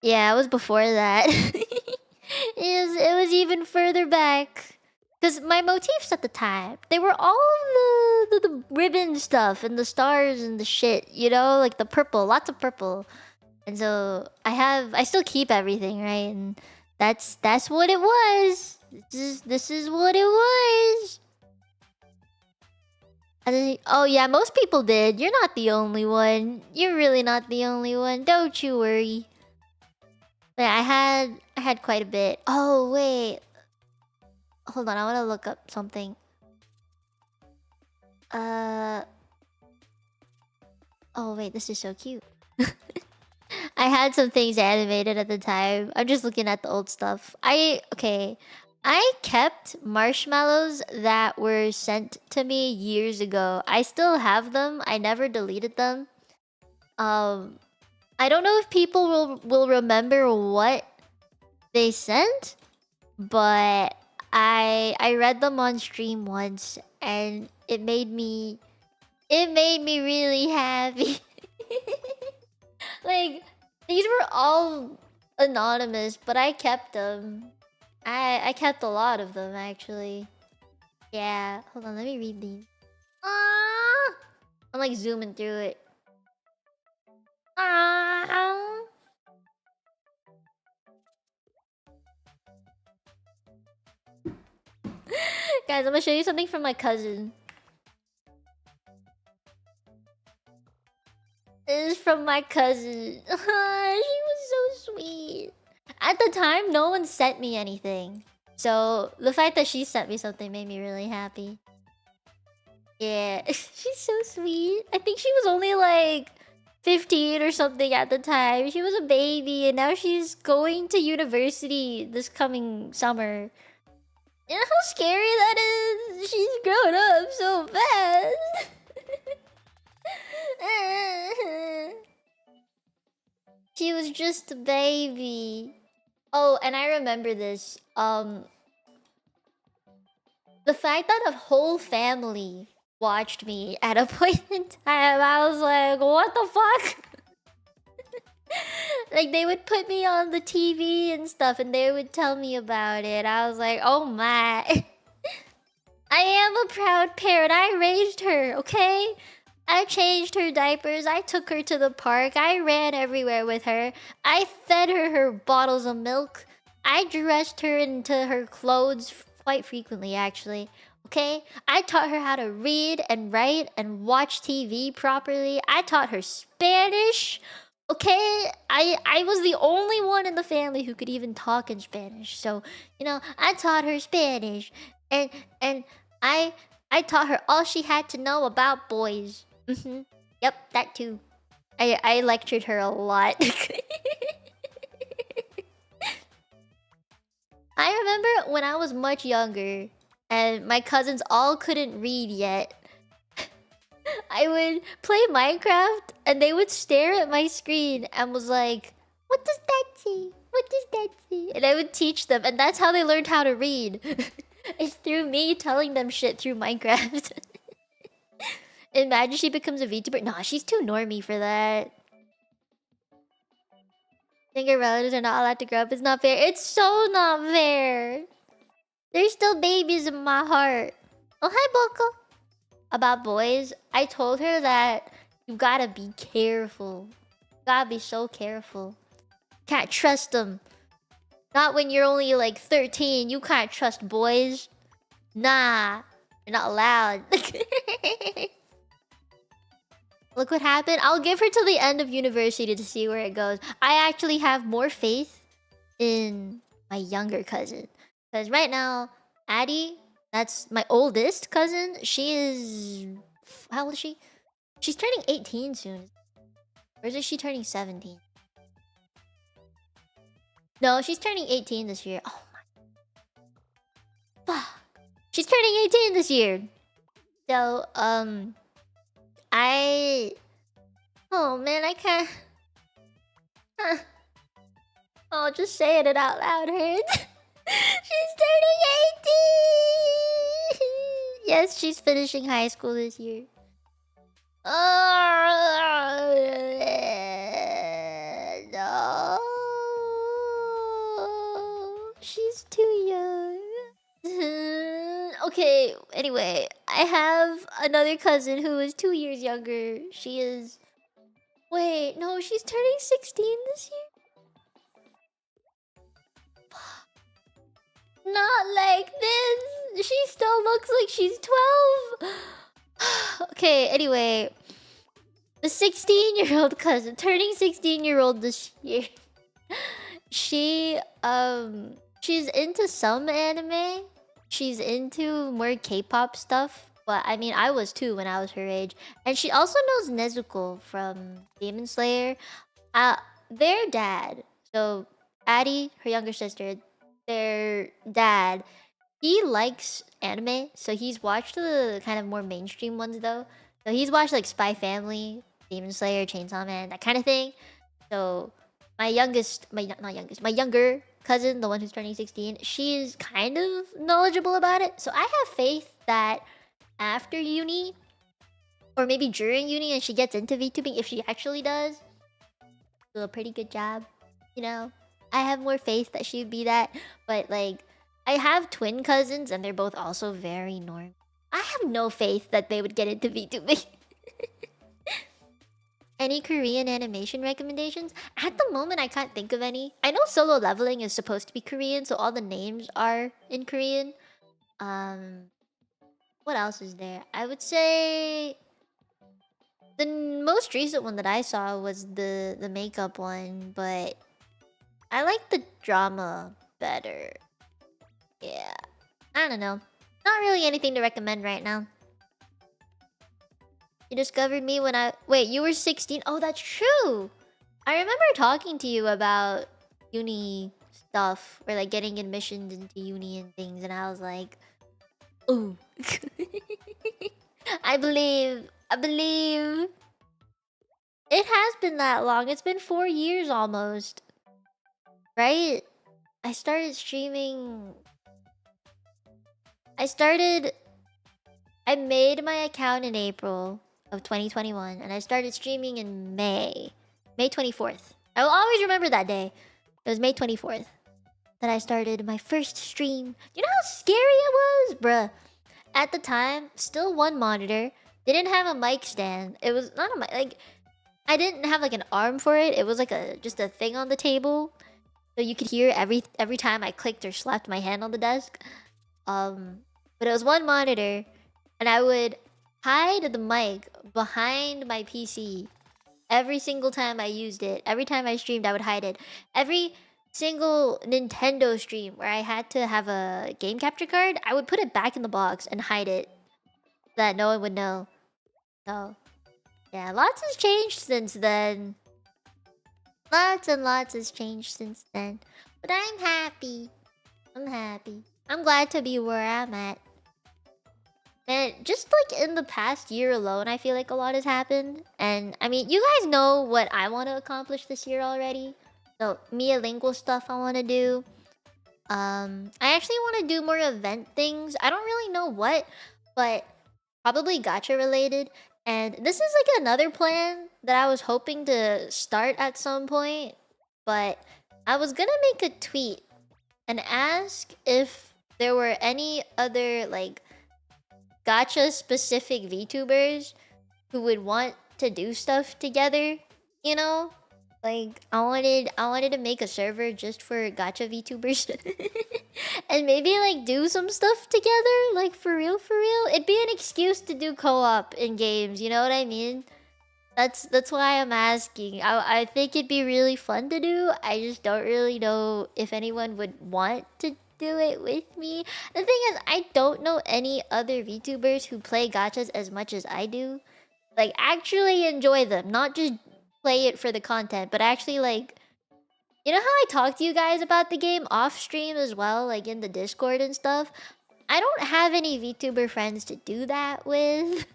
Yeah, it was before that. It was even further back. Because my motifs at the time, they were all the ribbon stuff and the stars and the shit, you know? Like the purple, lots of purple. And so I still keep everything, right? And that's what it was. This is what it was. Oh yeah, most people did. You're not the only one. You're really not the only one. Don't you worry. But I had quite a bit. Oh wait. Hold on, I wanna look up something. Oh wait, this is so cute. I had some things animated at the time. I'm just looking at the old stuff. Okay. I kept marshmallows that were sent to me years ago. I still have them. I never deleted them. I don't know if people will remember what they sent, but I read them on stream once and it made me really happy. Like these were all anonymous, but I kept them. I kept a lot of them actually. Yeah, hold on, let me read these. Ah, I'm like zooming through it. Ah. Guys, I'm gonna show you something from my cousin. This is from my cousin. She was so sweet. At the time, no one sent me anything. So, the fact that she sent me something made me really happy. Yeah, she's so sweet. I think she was only like 15 or something at the time. She was a baby and now she's going to university this coming summer. You know how scary that is? She's grown up so fast. She was just a baby. Oh, and I remember this. The fact that a whole family watched me at a point in time, I was like, what the fuck? Like, they would put me on the TV and stuff, and they would tell me about it. I was like, oh my. I am a proud parent. I raised her, okay? I changed her diapers. I took her to the park. I ran everywhere with her. I fed her bottles of milk. I dressed her into her clothes quite frequently, actually. Okay? I taught her how to read and write and watch TV properly. I taught her Spanish. Okay? I was the only one in the family who could even talk in Spanish. So, you know, I taught her Spanish. And I I taught her all she had to know about boys. Yep, that too. I lectured her a lot. I remember when I was much younger and my cousins all couldn't read yet. I would play Minecraft and they would stare at my screen and was like, "What does that say? What does that say?" And I would teach them, and that's how they learned how to read. It's through me telling them shit through Minecraft. Imagine she becomes a VTuber. Nah, she's too normie for that. Think your relatives are not allowed to grow up. It's not fair. It's so not fair. They're still babies in my heart. Oh, hi, Boko. About boys, I told her that you gotta be careful. You gotta be so careful. Can't trust them. Not when you're only like 13. You can't trust boys. Nah, you're not allowed. Look what happened. I'll give her till the end of university to see where it goes. I actually have more faith in my younger cousin. Because right now, Addie, that's my oldest cousin. She is... How old is she? She's turning 18 soon. Or is she turning 17? No, she's turning 18 this year. Oh my... Fuck. She's turning 18 this year. So, Oh man, I can't... Oh, just saying it out loud hurts. She's turning 18! Yes, she's finishing high school this year. No. She's too young. Okay, anyway, I have another cousin who is 2 years younger. She is... Wait, no, she's turning 16 this year? Not like this! She still looks like she's 12! Okay, anyway. The 16-year-old cousin, turning 16-year-old this year. She's into some anime. She's into more K-pop stuff. But I mean, I was too when I was her age. And she also knows Nezuko from Demon Slayer. Their dad, so Addie, her younger sister, their dad, he likes anime. So he's watched the kind of more mainstream ones though. So he's watched like Spy Family, Demon Slayer, Chainsaw Man, that kind of thing. So my younger cousin, the one who's turning 16, she's kind of knowledgeable about it. So I have faith that after uni, or maybe during uni and she gets into VTubing, if she actually does, do a pretty good job, you know? I have more faith that she'd be that. But like, I have twin cousins and they're both also very normal. I have no faith that they would get into VTubing. Any Korean animation recommendations? At the moment, I can't think of any. I know Solo Leveling is supposed to be Korean, so all the names are in Korean. What else is there? I would say the most recent one that I saw was the makeup one, but I like the drama better. Yeah. I don't know. Not really anything to recommend right now. You discovered me when I... Wait, you were 16? Oh, that's true! I remember talking to you about uni stuff, or like getting admissions into uni and things, and I was like... Ooh. I believe... It has been that long. It's been 4 years almost. Right? I started streaming... I made my account in April of 2021, and I started streaming in May 24th. I will always remember that day. It was May 24th that I started my first stream. You know how scary it was, bruh? At the time, still one monitor. Didn't have a mic stand. It was not a mic. Like, I didn't have like an arm for it. It was like just a thing on the table, so you could hear every time I clicked or slapped my hand on the desk. But it was one monitor, and I would hide the mic behind my PC every single time I used it. Every time I streamed, I would hide it. Every single Nintendo stream where I had to have a game capture card, I would put it back in the box and hide it so that no one would know. So, yeah, lots has changed since then. Lots and lots has changed since then. But I'm happy. I'm happy. I'm glad to be where I'm at. And just like in the past year alone, I feel like a lot has happened. And I mean, you guys know what I want to accomplish this year already. So, lingual stuff I want to do. I actually want to do more event things. I don't really know what, but probably gacha related. And this is like another plan that I was hoping to start at some point. But I was gonna make a tweet and ask if there were any other like gacha specific VTubers who would want to do stuff together, you know? Like I wanted to make a server just for gacha VTubers and maybe like do some stuff together, like for real for real. It'd be an excuse to do co-op in games, you know what I mean? That's why I'm asking. I think it'd be really fun to do. I just don't really know if anyone would want to do it with me. The thing is, I don't know any other VTubers who play gachas as much as I do. Like actually enjoy them, not just play it for the content, but actually like, you know how I talk to you guys about the game off stream as well, like in the Discord and stuff? I don't have any VTuber friends to do that with.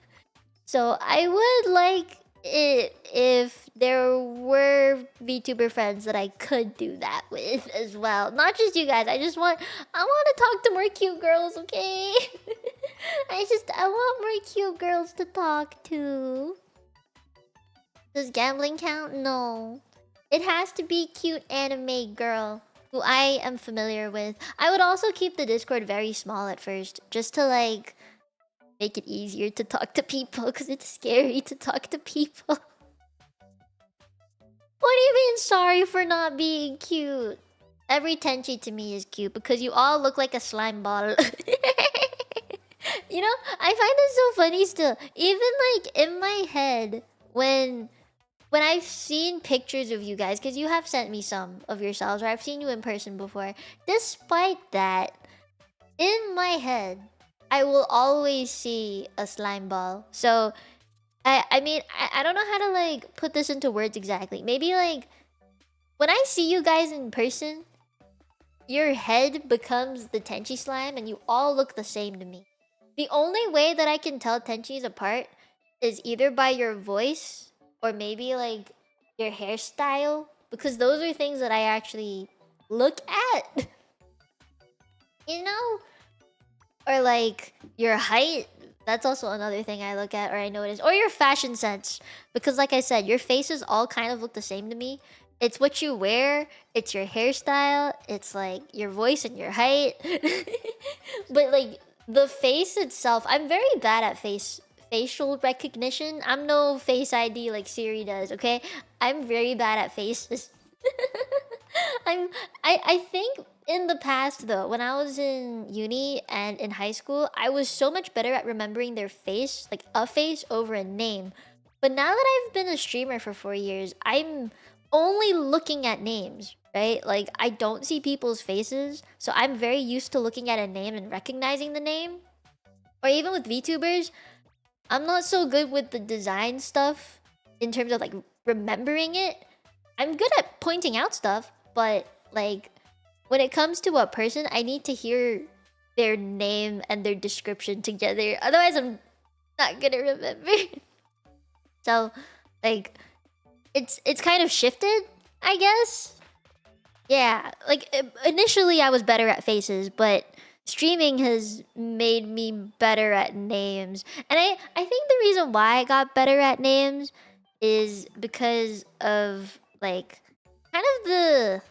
So I would like it if there were VTuber friends that I could do that with as well. Not just you guys. I want to talk to more cute girls, okay? I want more cute girls to talk to. Does gambling count? No. It has to be cute anime girl who I am familiar with. I would also keep the Discord very small at first, just to like make it easier to talk to people, because it's scary to talk to people. What do you mean sorry for not being cute? Every Tenchi to me is cute because you all look like a slime ball. You know, I find this so funny still. Even like in my head, when I've seen pictures of you guys, because you have sent me some of yourselves, or I've seen you in person before. Despite that, in my head, I will always see a slime ball. So, I mean, I don't know how to like put this into words exactly. Maybe like when I see you guys in person, your head becomes the Tenchi slime and you all look the same to me. The only way that I can tell Tenchis apart is either by your voice or maybe like your hairstyle, because those are things that I actually look at. You know? Or like your height. That's also another thing I look at or I notice. Or your fashion sense. Because like I said, your faces all kind of look the same to me. It's what you wear, it's your hairstyle, it's like your voice and your height. But like the face itself, I'm very bad at facial recognition. I'm no face ID like Siri does, okay? I'm very bad at faces. I think in the past though, when I was in uni and in high school, I was so much better at remembering their face, like a face over a name. But now that I've been a streamer for 4 years, I'm only looking at names, right? Like I don't see people's faces, so I'm very used to looking at a name and recognizing the name. Or even with VTubers, I'm not so good with the design stuff in terms of like remembering it. I'm good at pointing out stuff, but like when it comes to a person, I need to hear their name and their description together. Otherwise, I'm not gonna remember. So, like, it's kind of shifted, I guess. Yeah, like initially I was better at faces, but streaming has made me better at names. And I think the reason why I got better at names is because of like kind of the,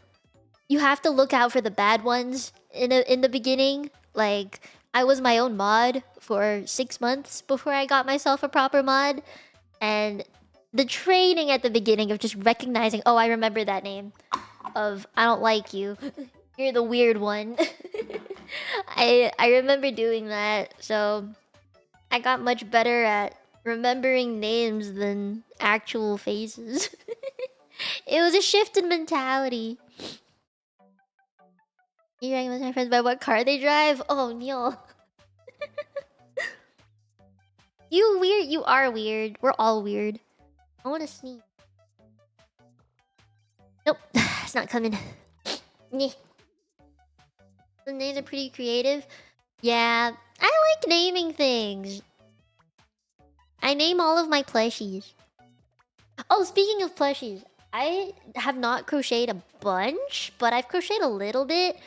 you have to look out for the bad ones in the beginning. Like I was my own mod for 6 months before I got myself a proper mod, and the training at the beginning of just recognizing, oh, I remember that name, of I don't like you. You're the weird one. I remember doing that, so I got much better at remembering names than actual faces. It was a shift in mentality. You recognize my friends by what car they drive? Oh, Neil. You weird. You are weird. We're all weird. I want to sneeze. Nope. It's not coming. Nyeh. The names are pretty creative. Yeah. I like naming things. I name all of my plushies. Oh, speaking of plushies. I have not crocheted a bunch, but I've crocheted a little bit.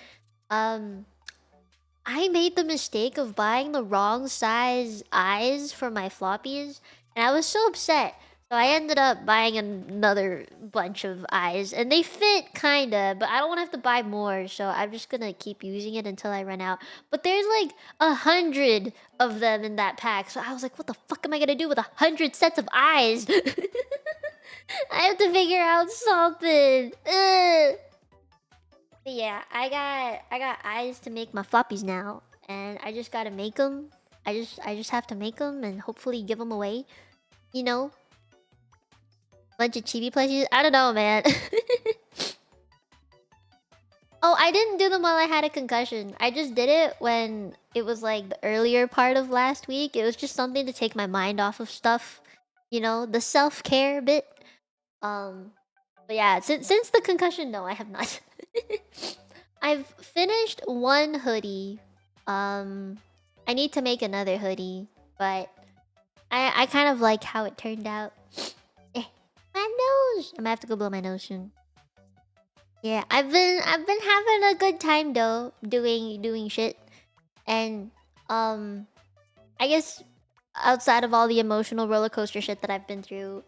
I made the mistake of buying the wrong size eyes for my floppies, and I was so upset. So I ended up buying another bunch of eyes, and they fit kinda, but I don't want to have to buy more, so I'm just gonna keep using it until I run out. But there's like 100 of them in that pack, so I was like, what the fuck am I gonna do with 100 sets of eyes? I have to figure out something. Ugh. But yeah, I got eyes to make my floppies now, and I just gotta make them. I just have to make them and hopefully give them away. You know, bunch of chibi plushies. I don't know, man. Oh, I didn't do them while I had a concussion. I just did it when it was like the earlier part of last week. It was just something to take my mind off of stuff. You know, the self-care bit. But yeah, since the concussion, no, I have not. I've finished one hoodie. I need to make another hoodie, but I kind of like how it turned out. My nose. I'm gonna have to go blow my nose soon. Yeah, I've been having a good time though, doing shit, and I guess outside of all the emotional roller coaster shit that I've been through,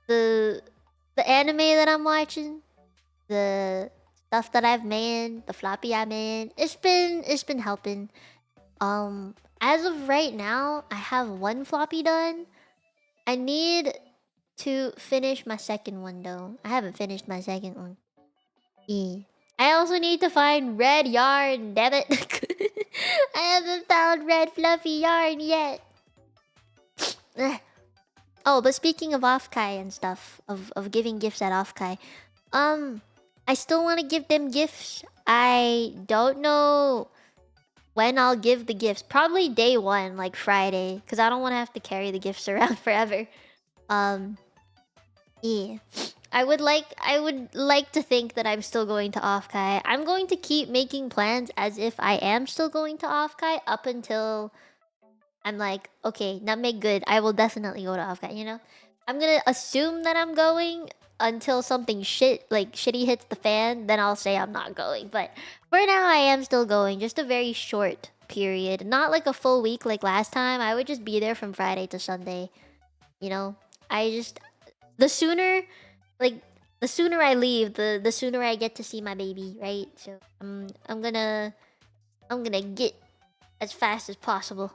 the anime that I'm watching, the stuff that I've made, the floppy I made, it's been helping. As of right now, I have one floppy done. I need to finish my second one though. I haven't finished my second one. Yeah. I also need to find red yarn, damn it. I haven't found red fluffy yarn yet. Oh, but speaking of Offkai and stuff, of giving gifts at Offkai, I still want to give them gifts. I don't know when I'll give the gifts. Probably day one, like Friday, because I don't want to have to carry the gifts around forever. Yeah. I would like to think that I'm still going to Offkai. I'm going to keep making plans as if I am still going to Offkai up until I'm like, okay, Nutmeg good. I will definitely go to Offkai, you know? I'm gonna assume that I'm going until something shitty hits the fan, then I'll say I'm not going. But for now, I am still going. Just a very short period. Not like a full week like last time. I would just be there from Friday to Sunday. You know? The sooner... Like, the sooner I leave, the sooner I get to see my baby, right? So, I'm gonna get as fast as possible.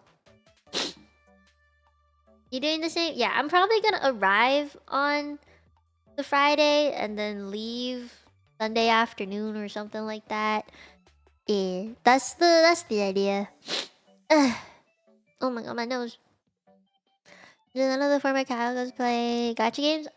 You doing the same? Yeah, I'm probably gonna arrive on the Friday and then leave Sunday afternoon or something like that. Yeah, that's the idea. Ugh. Oh my god, my nose. None of the former Kyogos play gacha games?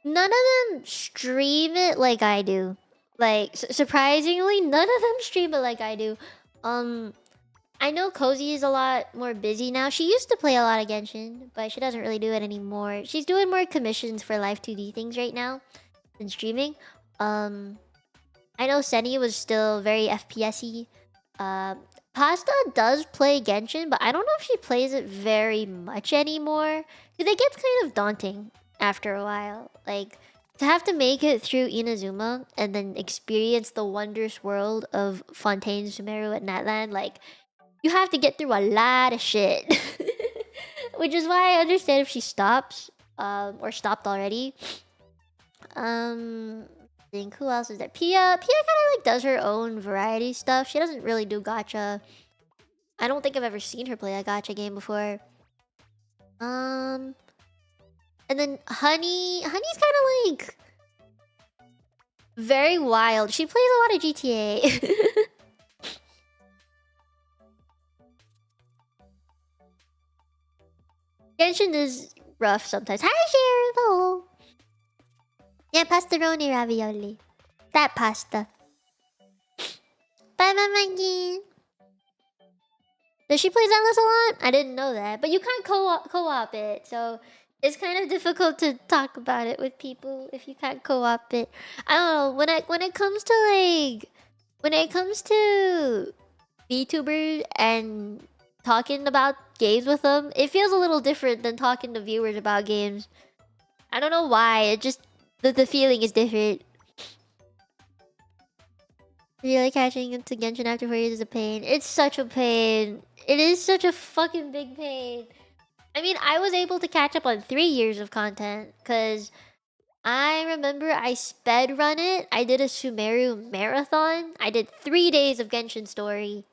None of them stream it like I do. Like, surprisingly, none of them stream it like I do. I know Cozy is a lot more busy now. She used to play a lot of Genshin, but she doesn't really do it anymore. She's doing more commissions for Live 2D things right now than streaming. I know Senny was still very FPS-y. Pasta does play Genshin, but I don't know if she plays it very much anymore. Because it gets kind of daunting after a while. Like, to have to make it through Inazuma and then experience the wondrous world of Fontaine, Sumeru, and Natlan, like, you have to get through a lot of shit. Which is why I understand if she stops, or stopped already. Think who else is there? Pia kind of like does her own variety stuff. She doesn't really do gacha. I don't think I've ever seen her play a gacha game before. And then Honey's kind of like very wild. She plays a lot of GTA. Genshin is rough sometimes. Hi, Cheryl. Hello. Yeah, pastaroni ravioli. That pasta. Hi, Maggie. Does she play Zenless a lot? I didn't know that. But you can't co-op it, so it's kind of difficult to talk about it with people if you can't co-op it. I don't know. When it comes to VTubers and talking about games with them, it feels a little different than talking to viewers about games. I don't know why. It just the feeling is different. Really catching up to Genshin after 4 years is a pain. It's such a pain. It is such a fucking big pain. I mean, I was able to catch up on 3 years of content because I remember I sped run it. I did a Sumeru marathon. I did 3 days of Genshin story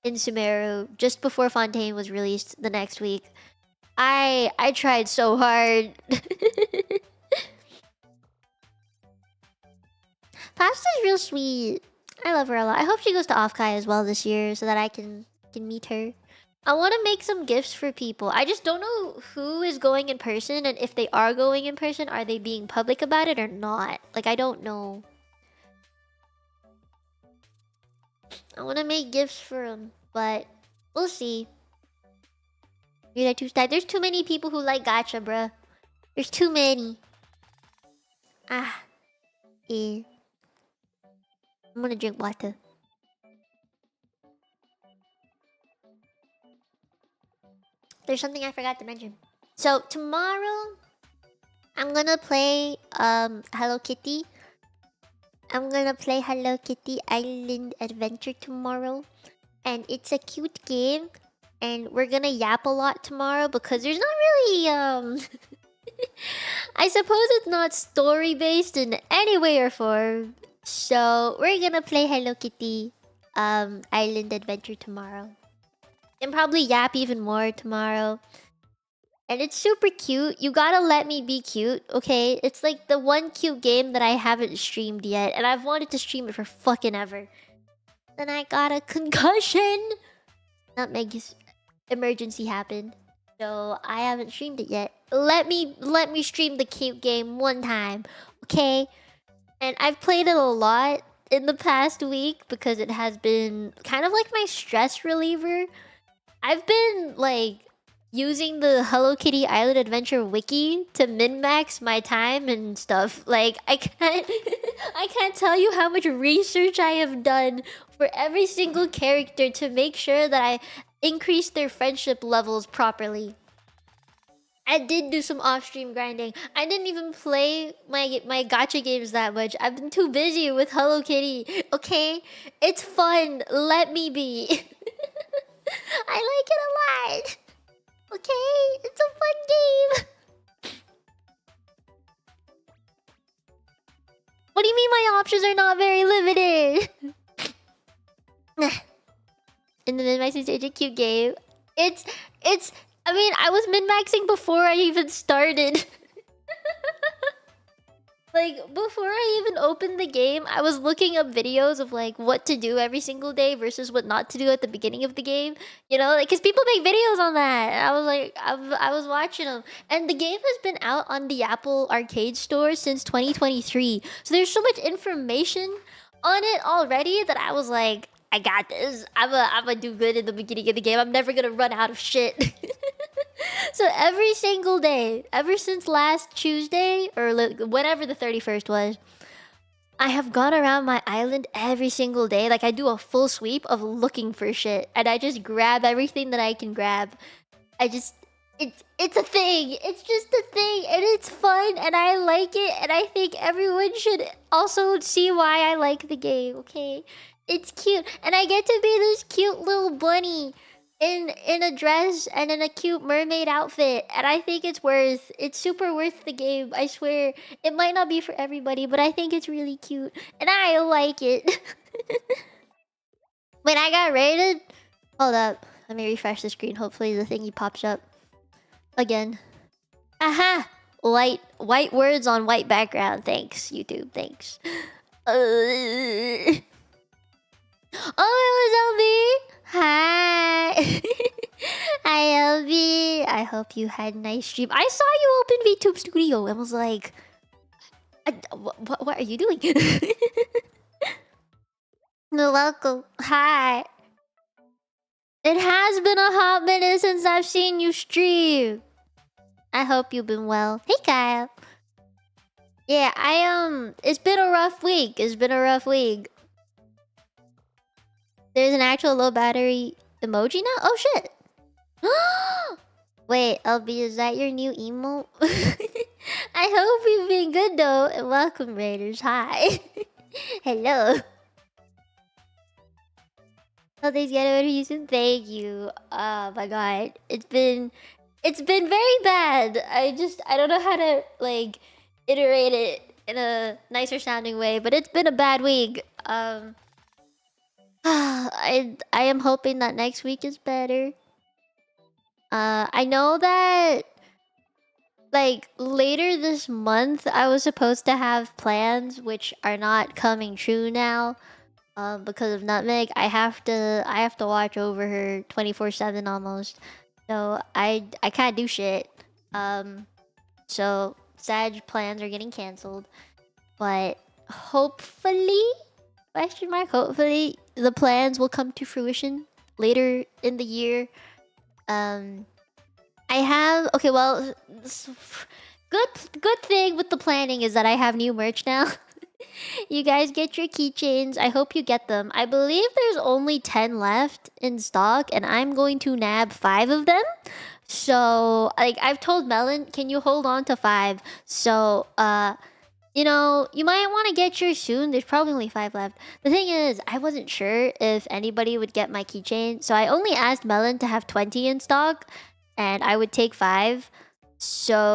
in Sumeru just before Fontaine was released the next week. I tried so hard. Pasta's real sweet. I love her a lot. I hope she goes to Offkai as well this year so that I can meet her. I want to make some gifts for people. I just don't know who is going in person, and if they are going in person, are they being public about it or not? Like, I don't know. I want to make gifts for them, but we'll see. Maybe too stacked. There's too many people who like gacha, bruh. There's too many. Ah. Eh. I'm gonna drink water. There's something I forgot to mention. So tomorrow, I'm gonna play Hello Kitty. I'm gonna play Hello Kitty Island Adventure tomorrow, and it's a cute game. And we're gonna yap a lot tomorrow because there's not really I suppose it's not story based in any way or form. So we're gonna play Hello Kitty Island Adventure tomorrow. And probably yap even more tomorrow. And it's super cute. You gotta let me be cute, okay? It's like the one cute game that I haven't streamed yet. And I've wanted to stream it for fucking ever. Then I got a concussion. Nutmeg's emergency happened. So I haven't streamed it yet. Let me stream the cute game one time, okay? And I've played it a lot in the past week because it has been kind of like my stress reliever. I've been like using the Hello Kitty Island Adventure wiki to min-max my time and stuff. Like I can't tell you how much research I have done for every single character to make sure that I increase their friendship levels properly. I did do some off-stream grinding. I didn't even play my gacha games that much. I've been too busy with Hello Kitty. Okay? It's fun. Let me be. I like it a lot. Okay? It's a fun game. What do you mean my options are not very limited? In the min-maxing stage, a cute game. It's I mean, I was min-maxing before I even started. Like, before I even opened the game, I was looking up videos of, like, what to do every single day versus what not to do at the beginning of the game. You know, like, because people make videos on that. And I was like, I was watching them. And the game has been out on the Apple Arcade Store since 2023. So there's so much information on it already that I was like, I got this. I'm a do good in the beginning of the game. I'm never gonna run out of shit. So every single day, ever since last Tuesday, or whenever the 31st was, I have gone around my island every single day. Like, I do a full sweep of looking for shit. And I just grab everything that I can grab. It's a thing. It's just a thing. And it's fun. And I like it. And I think everyone should also see why I like the game, okay? It's cute. And I get to be this cute little bunny in a dress and in a cute mermaid outfit, and I think it's super worth the game. I swear. It might not be for everybody, but I think it's really cute and I like it. When I got rated, hold up, let me refresh the screen. Hopefully the thingy pops up again. Aha, white words on white background. Thanks YouTube, thanks. Oh, it was LB. Hi. Hi, LB. I hope you had a nice stream. I saw you open VTube Studio and was like, what are you doing? You're welcome. Hi. It has been a hot minute since I've seen you stream. I hope you've been well. Hey, Kyle. Yeah, it's been a rough week. It's been a rough week. There's an actual low battery emoji now? Oh, shit. Wait, LB, is that your new emo? I hope you've been good, though. And welcome, Raiders. Hi. Hello. Oh, thanks, Get Houston. Thank you. Oh my god. It's been very bad. I don't know how to like iterate it in a nicer sounding way, but it's been a bad week. I am hoping that next week is better. I know that like later this month I was supposed to have plans which are not coming true now. Because of Nutmeg, I have to watch over her 24/7 almost. So I can't do shit. So Sag plans are getting cancelled. But hopefully, question mark, hopefully the plans will come to fruition later in the year. I have okay, well, good thing with the planning is that I have new merch now. You guys get your keychains. I hope you get them. I believe there's only 10 left in stock, and I'm going to nab 5 of them. So, like, I've told Melon, can you hold on to 5? So, you know, you might want to get yours soon. There's probably only 5 left. The thing is, I wasn't sure if anybody would get my keychain. So, I only asked Melon to have 20 in stock, and I would take 5. So,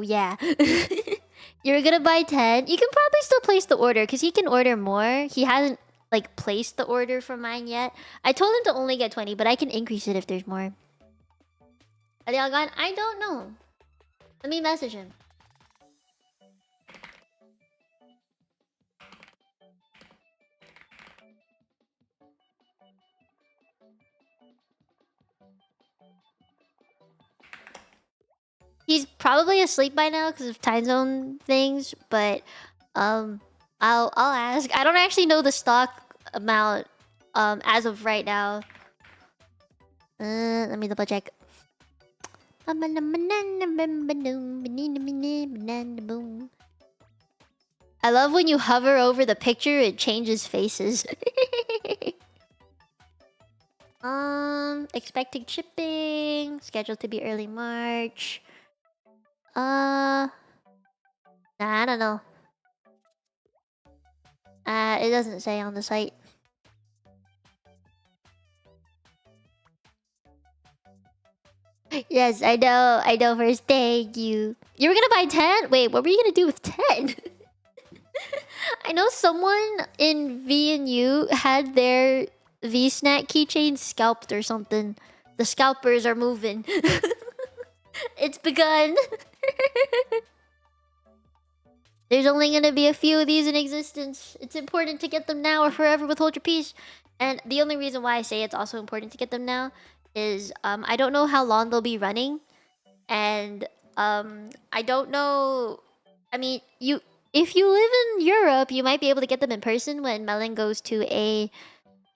yeah. You're gonna buy 10. You can probably still place the order because he can order more. He hasn't like placed the order for mine yet. I told him to only get 20, but I can increase it if there's more. Are they all gone? I don't know. Let me message him. He's probably asleep by now because of time zone things, but I'll ask. I don't actually know the stock amount as of right now. Let me double check. I love when you hover over the picture, it changes faces. Expecting shipping, scheduled to be early March. Nah, I don't know. It doesn't say on the site. Yes, I know first. Thank you. You were gonna buy 10? Wait, what were you gonna do with 10? I know someone in VNU had their V-Snack keychain scalped or something. The scalpers are moving. It's begun. There's only gonna be a few of these in existence. It's important to get them now or forever withhold your peace. And the only reason why I say it's also important to get them now is I don't know how long they'll be running. And I don't know. I mean, if you live in Europe, you might be able to get them in person when Melon goes to a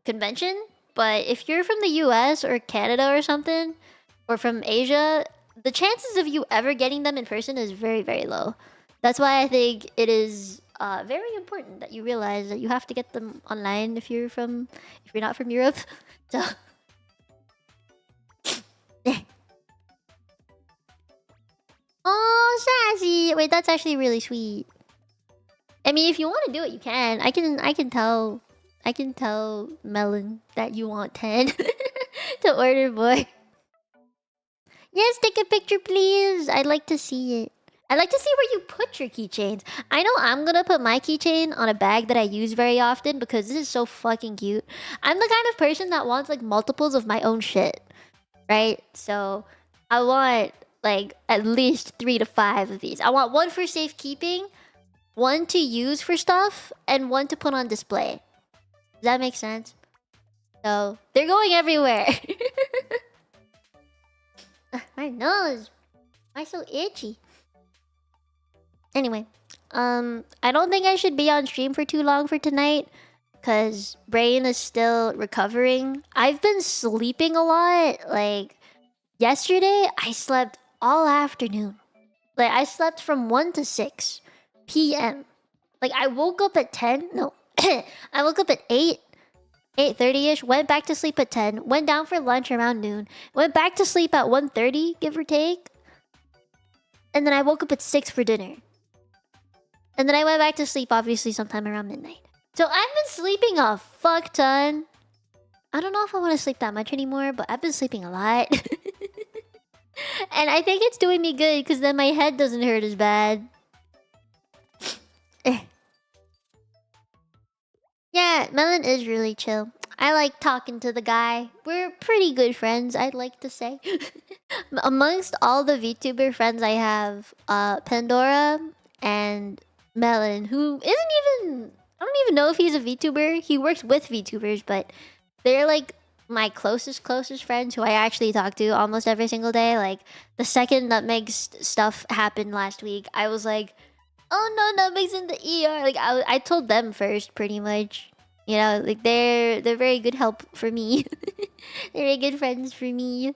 convention. But if you're from the US or Canada or something, or from Asia, the chances of you ever getting them in person is very, very low. That's why I think it is very important that you realize that you have to get them online if you're not from Europe. So oh, sassy. Wait, that's actually really sweet. I mean, if you want to do it, you can. I can tell Melon that you want 10 to order more. Yes, take a picture, please. I'd like to see it. I'd like to see where you put your keychains. I know I'm gonna put my keychain on a bag that I use very often because this is so fucking cute. I'm the kind of person that wants like multiples of my own shit, right? So I want like at least 3 to 5 of these. I want one for safekeeping, one to use for stuff, and one to put on display. Does that make sense? So they're going everywhere. My nose. Why so itchy? Anyway, I don't think I should be on stream for too long for tonight, cause brain is still recovering. I've been sleeping a lot. Like yesterday, I slept all afternoon. Like I slept from 1 to 6 p.m. Like I woke up at 10. No, I woke up at 8. 8:30ish, went back to sleep at 10, went down for lunch around noon, went back to sleep at 1:30, give or take. And then I woke up at 6 for dinner. And then I went back to sleep obviously sometime around midnight. So I've been sleeping a fuck ton. I don't know if I want to sleep that much anymore, but I've been sleeping a lot. And I think it's doing me good because then my head doesn't hurt as bad. Yeah, Melon is really chill. I like talking to the guy. We're pretty good friends, I'd like to say. Amongst all the VTuber friends I have, Pandora and Melon, who isn't even... I don't even know if he's a VTuber. He works with VTubers, but they're like my closest friends who I actually talk to almost every single day. Like, the second Nutmeg stuff happened last week, I was like... Oh no, Nutmeg's in the ER. Like I told them first, pretty much. You know, like they're very good help for me. They're very good friends for me.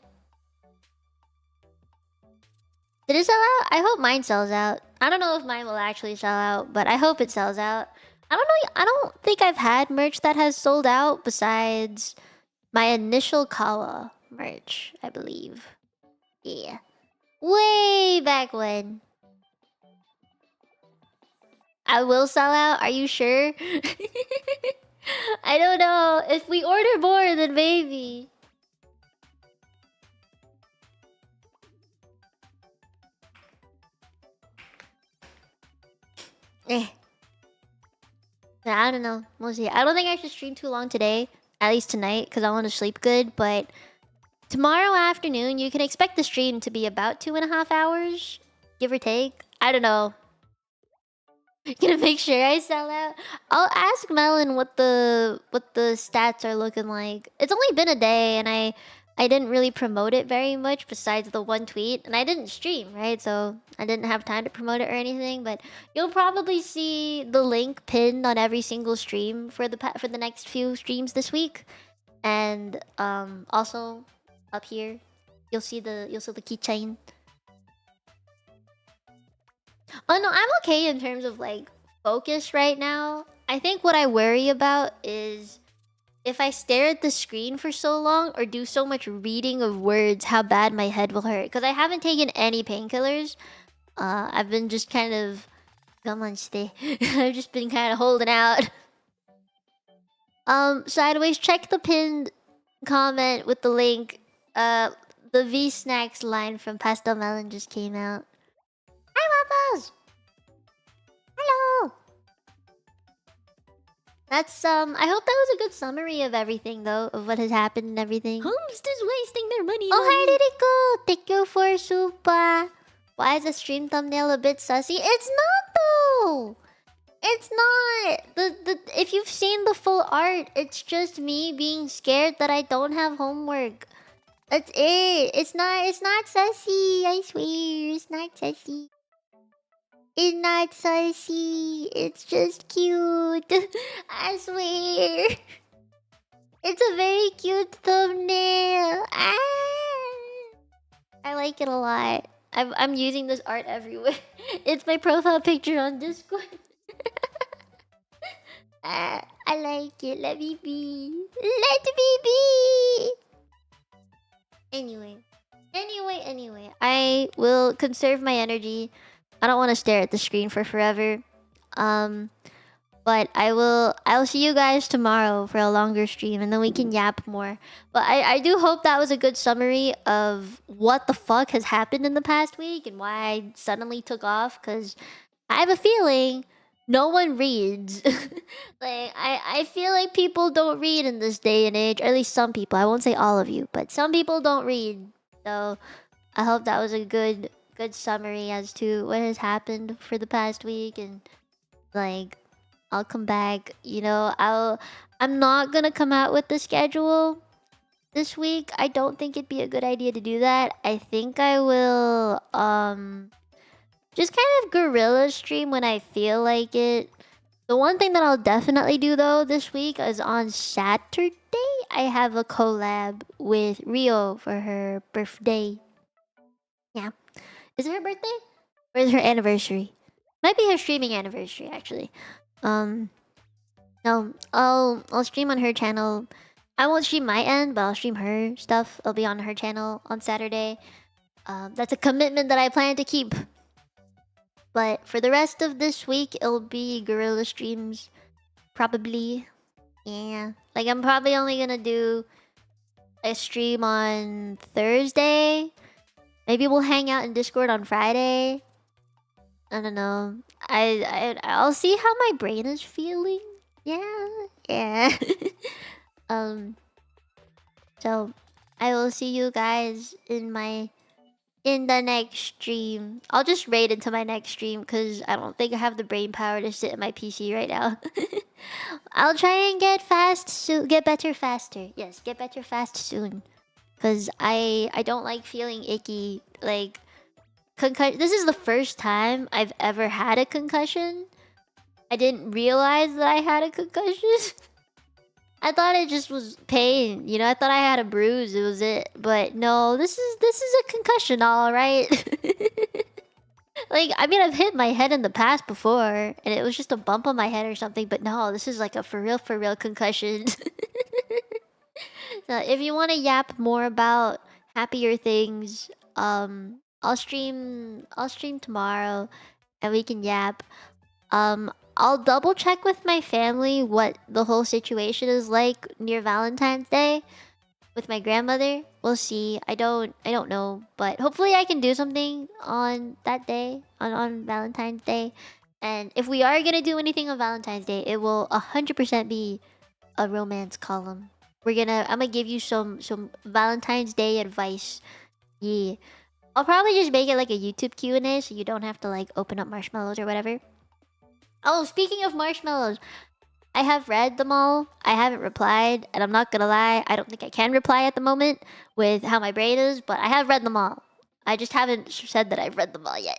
Did it sell out? I hope mine sells out. I don't know if mine will actually sell out, but I hope it sells out. I don't know. I don't think I've had merch that has sold out besides my initial Kawa merch, I believe. Yeah, way back when. I will sell out. Are you sure? I don't know. If we order more, then maybe. Nah, I don't know. We'll see. I don't think I should stream too long today. At least tonight, because I want to sleep good. But tomorrow afternoon, you can expect the stream to be about 2.5 hours. Give or take. I don't know. Gonna make sure I sell out. I'll ask Melon what the stats are looking like. It's only been a day and I didn't really promote it very much besides the one tweet, and I didn't stream, right? So I didn't have time to promote it or anything, but you'll probably see the link pinned on every single stream for the next few streams this week. And also up here you'll see the keychain. Oh no, I'm okay in terms of like focus right now. I think what I worry about is if I stare at the screen for so long or do so much reading of words, how bad my head will hurt. Because I haven't taken any painkillers. I've been just kind of... Come on, stay. I've just been kind of holding out. Sideways, check the pinned comment with the link. The V-Snacks line from Pastel Melon just came out. Hi, Waffles! Hello! That's, I hope that was a good summary of everything, though, of what has happened and everything. Who's just wasting their money Oh, on hi, Ririko! Thank you for Supa. Why is the stream thumbnail a bit sussy? It's not, though! It's not! If you've seen the full art, it's just me being scared that I don't have homework. That's it. It's not sussy. I swear, it's not sussy. It's not sussy. It's just cute. I swear. It's a very cute thumbnail. Ah! I like it a lot. I'm using this art everywhere. It's my profile picture on Discord. I like it. Let me be. Let me be. Anyway. I will conserve my energy. I don't want to stare at the screen for forever. But I'll see you guys tomorrow for a longer stream, and then we can yap more. But I do hope that was a good summary of what the fuck has happened in the past week and why I suddenly took off, because I have a feeling no one reads. Like, I feel like people don't read in this day and age, or at least some people. I won't say all of you, but some people don't read. So I hope that was a good summary as to what has happened for the past week, and like I'll come back, you know. I'm not gonna come out with the schedule this week. I don't think it'd be a good idea to do that. I think I will Just kind of guerrilla stream when I feel like it. The one thing that I'll definitely do though this week is on Saturday, I have a collab with Rio for her birthday. Yeah. Is it her birthday? Or is it her anniversary? Might be her streaming anniversary actually. Um no, I'll stream on her channel. I won't stream my end, but I'll stream her stuff. It'll be on her channel on Saturday. That's a commitment that I plan to keep. But for the rest of this week, it'll be guerrilla streams. Probably. Yeah. Like, I'm probably only gonna do a stream on Thursday. Maybe we'll hang out in Discord on Friday. I don't know. I'll see how my brain is feeling. Yeah. Yeah. um. So, I will see you guys in the next stream. I'll just raid into my next stream because I don't think I have the brain power to sit at my PC right now. I'll try and get fast soon. Get better faster. Yes, get better fast soon. Because I don't like feeling icky. Like, concussion. This is the first time I've ever had a concussion. I didn't realize that I had a concussion. I thought it just was pain, you know. I thought I had a bruise. It was it, but no. This is a concussion, all right. Like, I mean, I've hit my head in the past before, and it was just a bump on my head or something. But no, this is like a for real concussion. So if you want to yap more about happier things, I'll stream tomorrow, and we can yap. I'll double check with my family what the whole situation is like near Valentine's Day with my grandmother. We'll see. I don't know, but hopefully I can do something on that day, on Valentine's Day. And if we are gonna do anything on Valentine's Day, it will 100% be a romance column. I'm gonna give you some Valentine's Day advice. Yeah. I'll probably just make it like a YouTube Q&A so you don't have to like open up marshmallows or whatever. Oh, speaking of marshmallows, I have read them all. I haven't replied, and I'm not gonna lie, I don't think I can reply at the moment with how my brain is, but I have read them all. I just haven't said that I've read them all yet.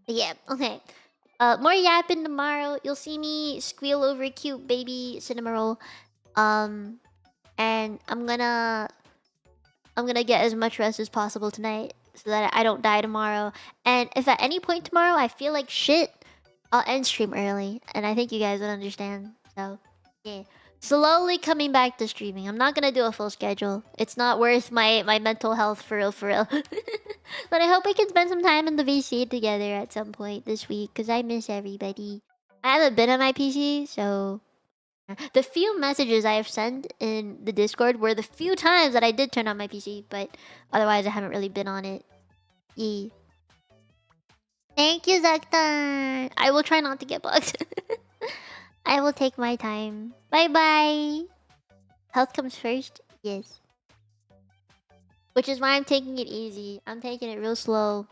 Yeah, okay. More yapping tomorrow. You'll see me squeal over a cute baby cinema roll. And I'm gonna get as much rest as possible tonight so that I don't die tomorrow. And if at any point tomorrow I feel like shit, I'll end stream early, and I think you guys would understand. So, yeah. Slowly coming back to streaming. I'm not gonna do a full schedule. It's not worth my mental health for real, for real. But I hope we can spend some time in the VC together at some point this week, because I miss everybody. I haven't been on my PC, so... The few messages I have sent in the Discord were the few times that I did turn on my PC, but otherwise I haven't really been on it. Yeah. Thank you, Zaktan. I will try not to get bugged. I will take my time. Bye-bye. Health comes first? Yes. Which is why I'm taking it easy. I'm taking it real slow.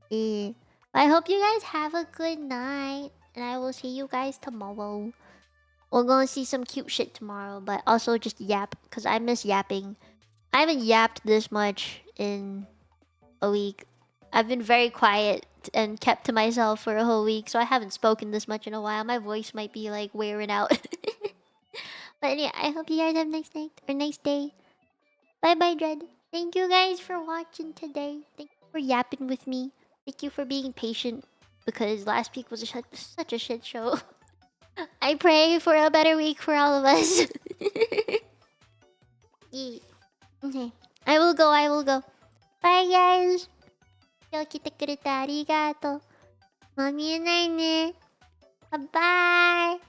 Yeah. I hope you guys have a good night. And I will see you guys tomorrow. We're gonna see some cute shit tomorrow. But also just yap. Because I miss yapping. I haven't yapped this much in a week. I've been very quiet and kept to myself for a whole week, so I haven't spoken this much in a while. My voice might be like wearing out. But yeah, I hope you guys have a nice night or nice day. Bye bye, Dread. Thank you guys for watching today. Thank you for yapping with me. Thank you for being patient because last week was such a shit show. I pray for a better week for all of us. Yeah. Okay. I will go. Bye guys. 今日来てくれてありがとう。もう見えないね。バイバイ。